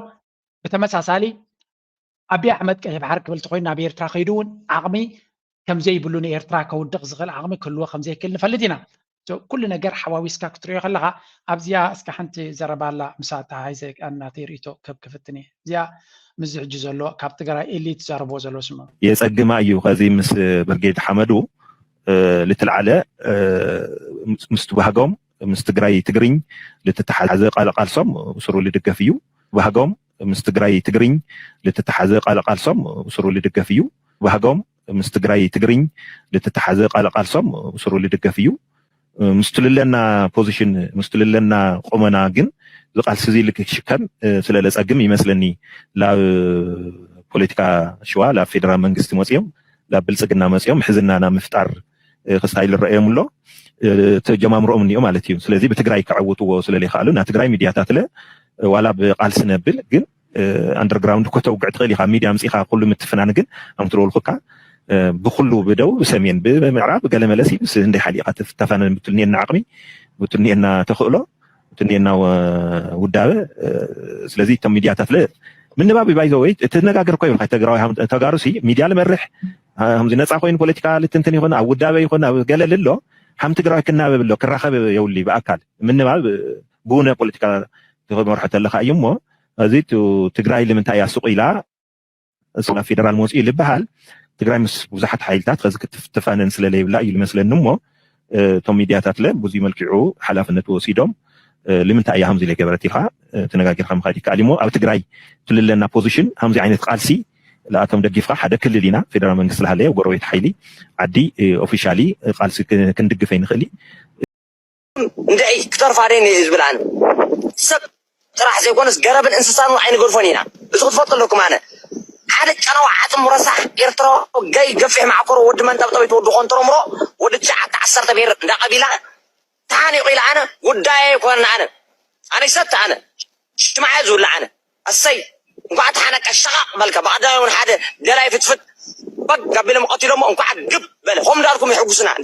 ብተመሳሳሊ ኣብይ ኣሕመድ ቀይሕ ባሕሪ ክብል ተኮይኑ ናብ ኤርትራ ከይዱ እውን ዓቕሚ ከምዘይብሉ ንኤርትራ ከውድቕ ዝኽእል ዓቕሚ ክህልዎ ከምዘይክእል ንፈልጥ ኢና ኩሉ ነገር ሓዋዊስካ ክትሪኦ ከለካ ኣብዚኣ እስካ ሓንቲ ዘረባላ ምሳ ተሓሒዘ እናተይ ርእቶ ክፍትኒ እዚኣ ምዝ ሕጂ ዘሎ ካብ ትግራይ ኤሊት ዘረብዎ ዘሎ ስሙ የፀግማ እዩ ከዚ ምስ ብርጌድ ሓመዱ ልትልዓለ ምስ ትባሃጎም ምስ ትግራይ ትግርኝ ልትተሓዘ ቃል ቃልሶም ስሩ ልድገፍ እዩ ባህጎም ምስ ትግራይ ትግርኝ ልትተሓዘ ቃል ቃልሶም ስሩ ልድገፍ እዩ ባህጎም ምስ ትግራይ ትግርኝ ልትተሓዘ ቃል ቃልሶም ስሩ ልድገፍ እዩ ምስትልለና ፖዚሽን ምስትልለና ቆመና ግን ዝቃልሲ እዚ ልክ ክሽከም ስለለፀግም ይመስለኒ ላብ ፖለቲካ ሽዋ ላብ ፌደራል መንግስቲ መፅዮም ላብ ብልፅግና መፅዮም ሕዝናና ምፍጣር ክስታይል ረአዮም ኣሎ ተጀማምሮኦም እኒኦ ማለት እዩ ስለዚ ብትግራይ ክዕውትዎ ስለለይካኣሉ ና ትግራይ ሚድያታት ለ ዋላ ብቃልሲ ነብል ግን ኣንደርግራውንድ ከተውግዕ ትኽእል ኢኻ ሚድያ ምፂኻ ኩሉ ምትፍናን ግን ኣምትረልኩካ ብኩሉ ብደው ብሰሜን ብምዕራብ ገለ መለሲ ብስ እንደይ ሓሊqa ተፋነን ብትልኒአና ዓቕሚ ብትልኒአና ተኽእሎ ብትልኒአና ውዳበ ስለዚ እቶም ሚድያታት ለ ምንባብ ባይዘ ወይ እትነጋገር ኮይ ተግራዊ ተጋሩሲ ሚድያ ልመርሕ ከምዚ ነፃ ኮይኑ ፖለቲካ ልትንትን ይኹን ኣብ ውዳበ ይኹን ኣብ ገለ ልሎ ሓም ትግራዊ ክናበብ ኣሎ ክራኸብ የውሊ ብኣካል ምንባብ ብኡነ ፖለቲካ ትመርሖ ተለካ እዩ እሞ እዚ ትግራይ ንምንታይ እያ ስቑ ኢላ እስና ፌደራል መፅኡ ልበሃል ትግራይ ምስ ብዙሓት ሓይልታት ከዚ ክትፍተፋነን ስለለይብላ እዩ ዝመስለኒ እሞ እቶም ሚድያታት ለ ብዙ መልክዑ ሓላፍነት ወሲዶም ንምንታይ እያ ከምዚ ለገበረት ኢልካ ተነጋጊርካ ምኻድ ይከኣል እሞ ኣብ ትግራይ ትልለና ፖዚሽን ከምዚ ዓይነት ቃልሲ ለኣቶም ደግፍካ ሓደ ክልል ኢና ፌደራል መንግስቲ ዝሃለየ ጎረቤት ሓይሊ ዓዲ ኦፊሻሊ ቃልሲ ክንድግፈ ይንኽእል እንደይ ክተርፋደኒ ዝብላን ሰብ ጥራሕ ዘይኮነስ ገረብን እንስሳን ኣይንገድፎን ኢና እዚ ክትፈልጡ ኣለኩም ኣነ ሓደ ጨናዋዓት ምረሳሕ ኤርትራ ገይ ገፊሕ ማዕኮሮ ወዲ መንጠብጠቢት ወዲ ኮንትሮምሮ ወዲ 9 ብሄር እንዳቀቢላ ታኒቁ ኢላ ኣነ ጉዳይ ኣይኮነ ኣነ ይሰተ ኣነ ሽማዓይ ዝብላ ኣነ እሰይ እንኳዕ ተሓነቀ ሸቓቕ በልካ ብቀዳሚ እውን ሓደ ደላይ ፍትፍት قبل ما قتلهم انكم عجب بل هم داركم يحجسنا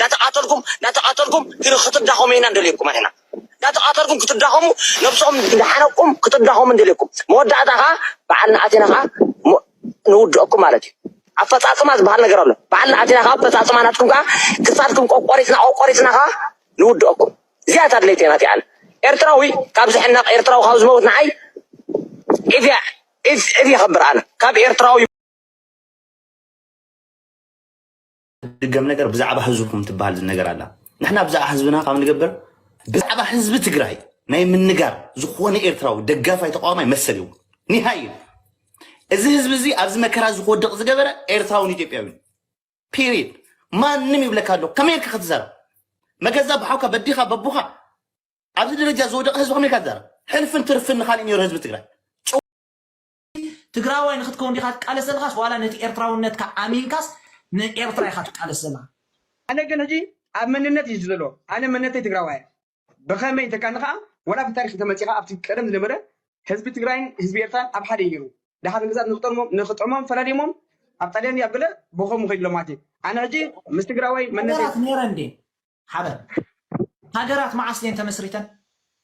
لا تقاتلكم كتداهم هنا ندليكم هنا لا تقاتلكم كتداهم نفسهم دحنكم كتداهم ندليكم مودعتها بعلنا اتينها نودكم مالتي አፈጻጸም አዝባል ነገር አለ ባልና አቲናኻ አፈጻጸማናትኩም ጋር ክሳትኩም ቆቆሪትና ንውድአኩም ዚያት አድለይቴና ትያል ኤርትራዊ ካብ ዝሕና ኤርትራዊ ካብ ዝመውት ንዓይ ኢፍ ይኸብር ኣነ ካብ ኤርትራዊ دقم نجار بزعبة حزبكم تبهال النجار على نحن بزعبة حزبنا قام نجبر بزعبة حزب تجراي نايم من نجار زخواني إيرتراو دقافة يتقام يمثلوا نهاية إذا حزب زي أبز مكرا زخو دق زجبرة إيرتراو نيجي بيعمل period ما نمي بلا كارلو كم يرك خزارة ما جذاب حوكا بديخا ببوها أبز درجة زود حزب كم يكذر حلفن ترفن خالين يور حزب تجراي تجراوين خدكون دي خد على سلخاش ولا نت إيرتراو نت كأمين كاس نيرتراي خاطر على السلام انا كنجي امننت يجلو انا مننت تግራዋይ بخمي تكانخا ولا في تاريخ تمصيخا ابتي قدم زمره حزب تግራይን حزب ኤርትራን ኣብ ሓደ ይሩ دحر ግዛት ንخطعمم فلاديمم ኣብ ጣልያን ያብለ بخم خيلومات انا جي مس تግራዋይ مننت نيرندي حبر هاجرات معسلين تمسريتن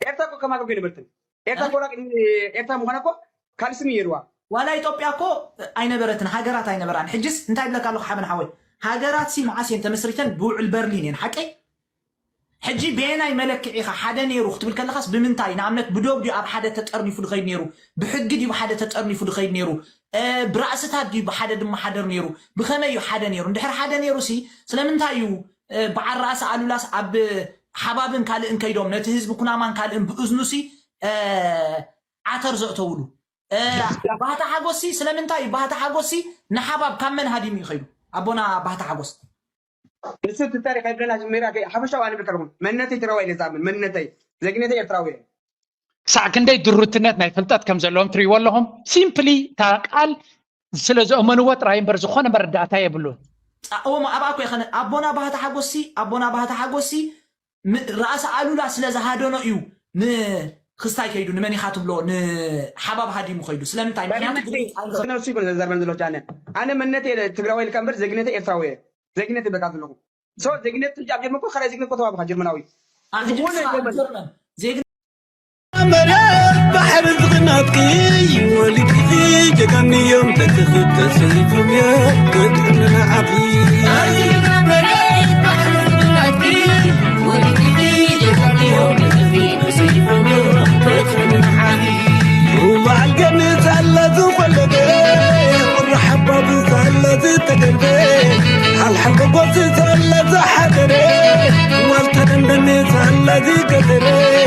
ኤርትራ ከማ ገ ይነበርትን ኤርትራ ቆራቅ ኤርትራ መሆናኮ ካልስም ይሩዋ ولا إثيوبيا كو أين برتنا هاجرات أين بران حجز أنت عندك قالوا حبنا حوي هاجرات سي معاسي أنت مسريتن بوع البرلينين حكي حجي بينا يملك إخا حدا نيرو اختبل كان خاص بمنتاي نعملت بدوب دي أب حدا تتقرني في الخير نيرو بحق دي بحدا تتقرني في الخير نيرو برأستها دي بحدا دم حدا نيرو بخميو حدا نيرو ندحر حدا نيرو سي سلامنتايو بعد رأس علولاس أب حبابن كالئن كيدوم نتهز بكنا مان كالئن بأذنسي عتر زعتولو ባህታ ሓጎሲ ስለምንታይ ባህታ ሓጎሲ ንሓባብ ካብ መን ሃዲም ይኸይዱ ኣቦና ባህታ ሓጎስ ንስት ታሪክ አይደና ጀመራ ሓበሻው ኣነ ብከረም መንነተይ ትራዋይ ለዛምን መንነተይ ዘግነተይ ኤርትራዊ ሳዕ ክንደይ ድሩትነት ናይ ፍልጠት ከም ዘለዎም ትሪእዎ ኣለኹም ሲምፕሊ ታቃል ስለ ዝእመንዎ ጥራይ እምበር ዝኾነ መረዳእታ የብሉን ኦሞ ኣባኮ ይኸነ ኣቦና ባህታ ሓጎሲ ራእሲ ኣሉላ ስለ ዝሃደኖ እዩ خستاي كيدو نمني خاتم لو حباب هادي مخيدو سلامتاي انا نسيب زربن زلو جانا انا مننتي تግራዋይ ልከምበር ዘግነተይ ኤርትራዊ ዘግነተይ በቃ ዘለኹ ሶ ዘግነት ጃብ ጀመርኩ خራ ዘግነት ቆተዋ በቃ ጀርመናዊ بحر الغناطي ولكي جكني يوم تكخت سيفم يا كتنا عقلي بحر الغناطي ولكي جكني يوم تكخت سيفم يا ومع الجنة زلت وخلت والرحبة بزلت تقلبي الحلقة قوس زلت حقري والتنم بني زلت قدري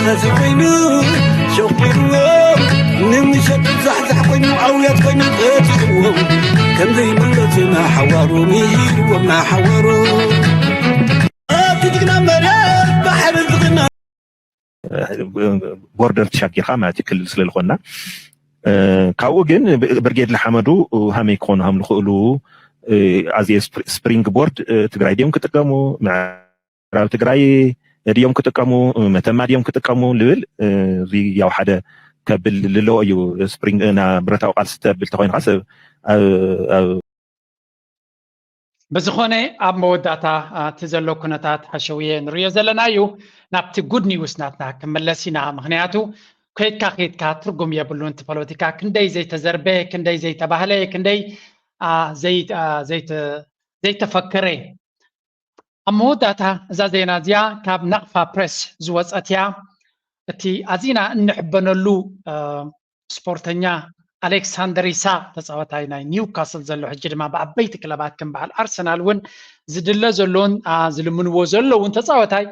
خاسي وينو شوف وينو نمي شد زحزح وينو عويات وينو غيرو كان زي من لسنا حوارو ميهير وما حوارو تجينا مريض بحر الغنى ቦርደር ተሻጊርካ ማለት ክልል ስለዝኾንና ካብኡ ግን ብርጌድ ለሓመዱ ሃመይ ክኾኑ ሃም ዝኽእሉ ኣዝየ ስፕሪንግ ቦርድ ትግራይ ድዮም ክጥቀሙ ምዕራብ ትግራይ ድዮም ክጥቀሙ መተማ ድዮም ክጥቀሙ ልብል እዚ ያው ሓደ ከብል ልለዎ እዩ ስፕሪንግ ና ብረታዊ ቃልሲ ተብል ተኮይንካ ሰብ بزخونه اب موداتا تزلو كنتات حشويه نريو زلنايو نابتي جود نيوز ناتنا كملسينا مغنياتو كيتكا ترغم يبلون تبوليتيكا كندي زي تزربه كندي زي تباهله كندي زي تفكري اموداتا زازينا زيا كاب نقفا بريس زوصاتيا اتي ازينا نحبنلو سبورتنيا ألكسندر إساق تصاوتاي ناي نيوكاسل زلو حجي ما بعبيت كلابات كم بعد أرسنال ون زدلا زلون زلمون وزلو ون تصاوتاي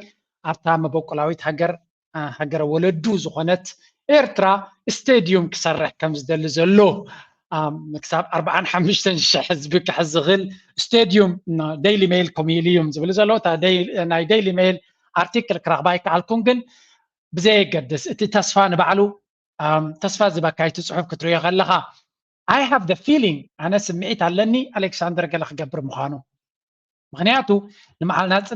أبتا مبوكلاويت هجر ولدو زخونت إيرترا استاديوم كسرح كم زدل زلو مكساب 45 حزبك حزغل استاديوم ديلي ميل كوميليوم زبل زلو تا ناي ديلي ميل ارتيكل كراغبايك على الكونجن بزي قدس اتي تصفان بعلو تصفى زباكايت صحف كتريا غلها I have the feeling أنا سمعت علني ألكسندر قال جبر مخانو مغنياتو مع الناس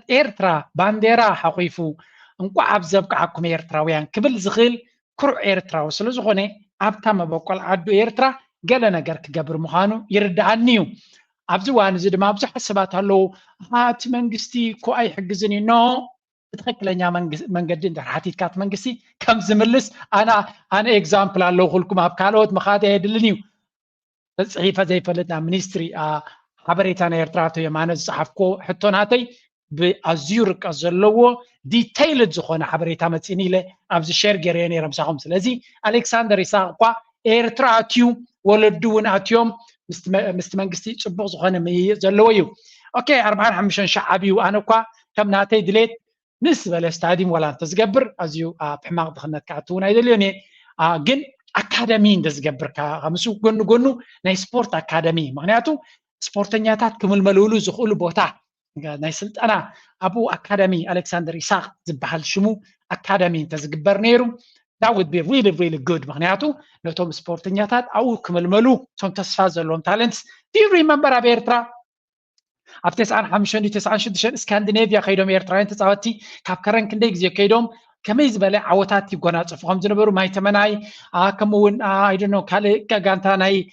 إيرترا بانديرا حقيفو انقو عبزب كعكم إيرتراويان قبل زغيل كرع إيرترا وصلو زغوني أبتا ما بقول عدو إيرترا قال أنا قرك جبر مخانو يرد عنيو عبزوان زد ما بزح حسابات هلو هات منقستي كو أي حقزني نو تخكلنيا منقدين در حاتيت كات منقسي كم زملس انا اكزامبل الله لكم اب كالوت مخاده يدلنيو صحيفه زي فلتنا مينستري حبريتانا ايرتراتو يمانز صحفكو حتوناتي بازيور قزلو ديتيلد زخونه حبريتا متينيله ابز شير غيريني رمساهم سلازي الكسندر يساقوا ايرتراتيو ولدون اتيوم مست منقسي صبغ زخونه مي زلويو اوكي 45 شعبيو انا كو كم ناتي دليت نسبة لستاديم ولا تزجبر أزيو بحماق دخلنا كعتونا يدليوني جن أكاديمين تزجبر كمسو جنو ناي سبورت أكاديمي معناته سبورتنياتات كمل ملولو زخول بوتا ناي سلت أنا أبو أكاديمي ألكسندر إساق زبحل شمو أكاديمي تزجبر نيرو that would be really good معناته نتوم سبورتنياتات أو كمل ملو توم تصفاز لهم talents do you remember أبيرترا أبتس عن حمشون تسعان شدشان اسكندنافيا خيدوم إيرتراين تصاوتي كاب كرن كنديك زي كيدوم كميز بلا عوتات يقونا تصفهم زنبرو ماي تمناي كمون I don't know كالي كغانتاناي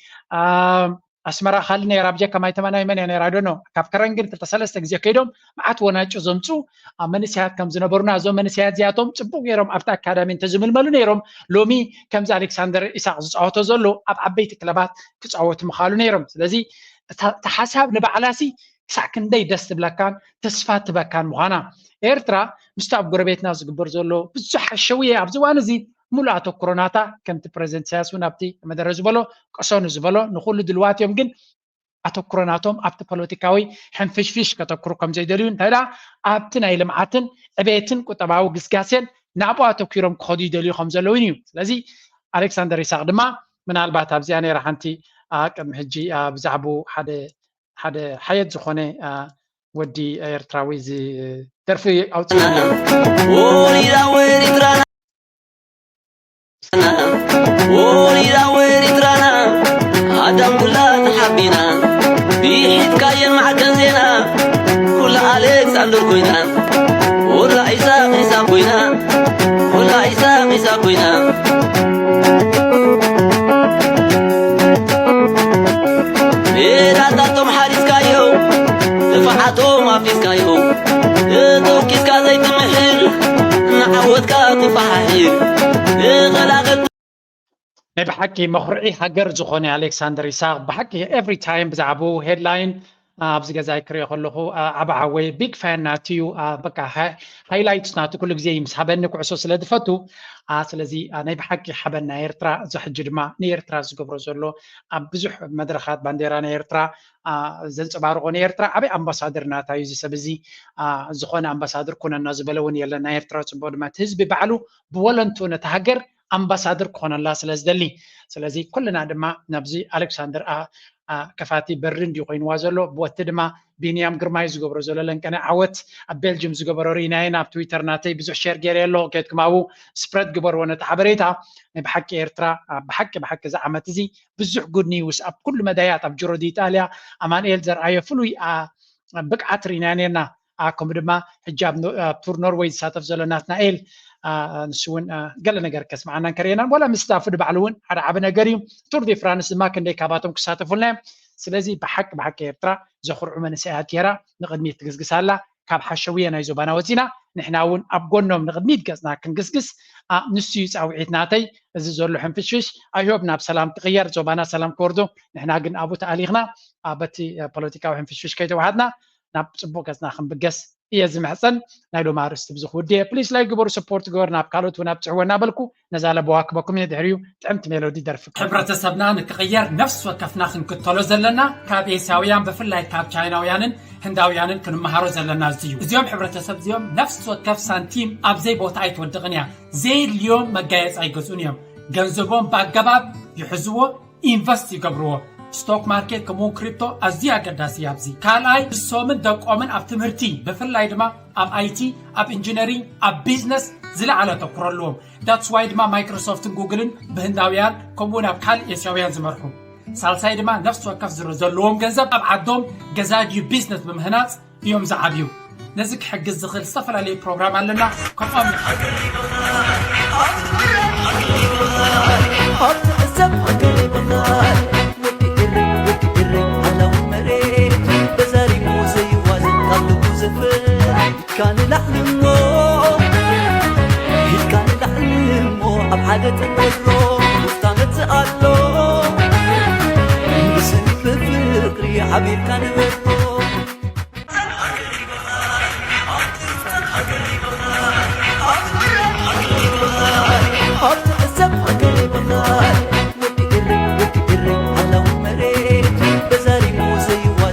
أسمرا خالنا يرابجا كماي تمناي من يعني I don't know كاب كرن كن تتسلسك زي كيدوم معات وناجو زمتو من سيات كم زنبرونا زو من سيات زياتهم تبوك يروم أفتا أكاديمين تزمل ملو نيروم لومي كم زي ألكسندر إساق زعوتو زلو عبيت كلابات كتعوت مخالو نيروم لذي تحسب نبعلاسي ساكن داي دست بلاكان تسفات بكان مغانا إيرترا مستعب قربيتنا زقبر زولو بزح الشوية عبزوان زي مولاتو كوروناتا كمت بريزنت سياسو نابتي مدرز بلو قصون زبلو نقول دلواتي يمكن أتو كوروناتهم أبت بوليتيكاوي حنفشفش كتكرو كم زي دليون تايلا أبتنا إلمعاتن أبيتن كتباو قسقاسين نابو أتو كيروم كودي دليو خمزلوينيو لذي ألكسندر إساق دما من البات أبزياني رحانتي كم هجي بزعبو حدا حياة زخونة ودي إيرتراوي زي درفي أو تسمعنا وريدا وريترانا وريدا وريترانا آدم كلها تحبينا بيحيد كاين معكن زينا كل ألكسندر كوينا ولا عيسى كوينا ولا عيسى كوينا إيراتاتهم حارس كايو دفعاتهم أفيس كايو توكيس كازي تمحير نعود كاتفاحير غلاغت بحكي مخرعي حجر زخوني ألكسندر إساق بحكي every time بزعبو headline أبزج زي كريه خلوه عبعوي big fan ناتيو بقى highlights ناتو كل جزء مسحبني كعسوس لدفتو سلزي أنا بحكي حبنا إيرترا زحجر ما نيرترا زقبر زلو بزح مدرخات بانديران إيرترا زلت بارغون إيرترا أبي أمباسادر ناتا يزي سبزي زخون أمباسادر كنا الناس بلون يلا إيرترا تبود ما تهز ببعلو بولنتو نتهجر أمباسادر كون الله سلزدلي سلزي كلنا دما نبزي ألكسندر كفاتي برندي وين وازلو بوتدما بينيام جرماي زغبر زللن كان عوت بلجيم زغبر ريناينا بتويتر ناتي بزح شير جيريلو كيت كماو سبريد جبر وانا تحبريتا بحكي إرترا بحكي زعمت زي بزح جود نيوز اب كل مدايات اب جرو دي ايطاليا امان إلزر ايفلوي بقعت رينانينا كم دما حجاب تور نوروي ساتف زلناتنا إل نسون قال نجار كاس معنا كرينا ولا مستافد بعلون على عبنا قريم تور دي فرانس ما كان دي كاباتهم كساتف لنا سلازي بحك إرترا زخر عمان ساعات يرا نقدمي تقزقس هلا كاب حشوية نايزو بانا وزينا نحناون أبقونهم نقدمي تقزنا كنقزقس نسيس أو عيدناتي زور لحن فيش أيوبنا بسلام تغير زوبانا سلام كوردو نحنا قن أبو تأليغنا أبتي بوليتيكا وحن فيش كيتو وحدنا ناب صبو كزنا خم بقس يزم حسن نايلو مارس تبزخ ودي بليس لايك جبر سبورت جور ناب كالوت وناب تعونا بالكو نزال بواكبكم يدعريو تعمت ميلودي درفك ሕብረተሰብና ንክغير نفس وكفنا ክንክተሎ ዘለና ካብ ኤሳውያን ብፍላይ ካብ ቻይናውያንን ህንዳውያንን ክንመሃሮ ዘለና ዝዩ እዚኦም ሕብረተሰብ እዚኦም ነፍስ ወከፍ ሳንቲም ኣብ ዘይ ቦታ ኣይትወድቕን እያ ዘይድልዮም መጋየፂ ኣይገዝኡን እዮም ገንዘቦም በኣገባብ ይሕዝዎ ኢንቨስት ይገብርዎ ستوك ماركت كمون كريبتو أزيا قداسي أبزي كالاي السومن دقومن أب تمرتي بفلاي دما أب IT أب إنجينيرينج أب بيزنس زلا على تقرلهم that's why دما مايكروسوفت جوجلن بهنداويان كمون أب كال إسياويان زمرحو سالساي دما نفس وكف زلوهم جنزب أب عدوم جزاجيو بيزنس بمهنات يوم زعبيو نزك حق الزغل صفر عليه بروجرام لنا كفام كان لحلمو كان لحلمو أبعدت النظرو مفتانت ألو بسن بفكري حبيب كان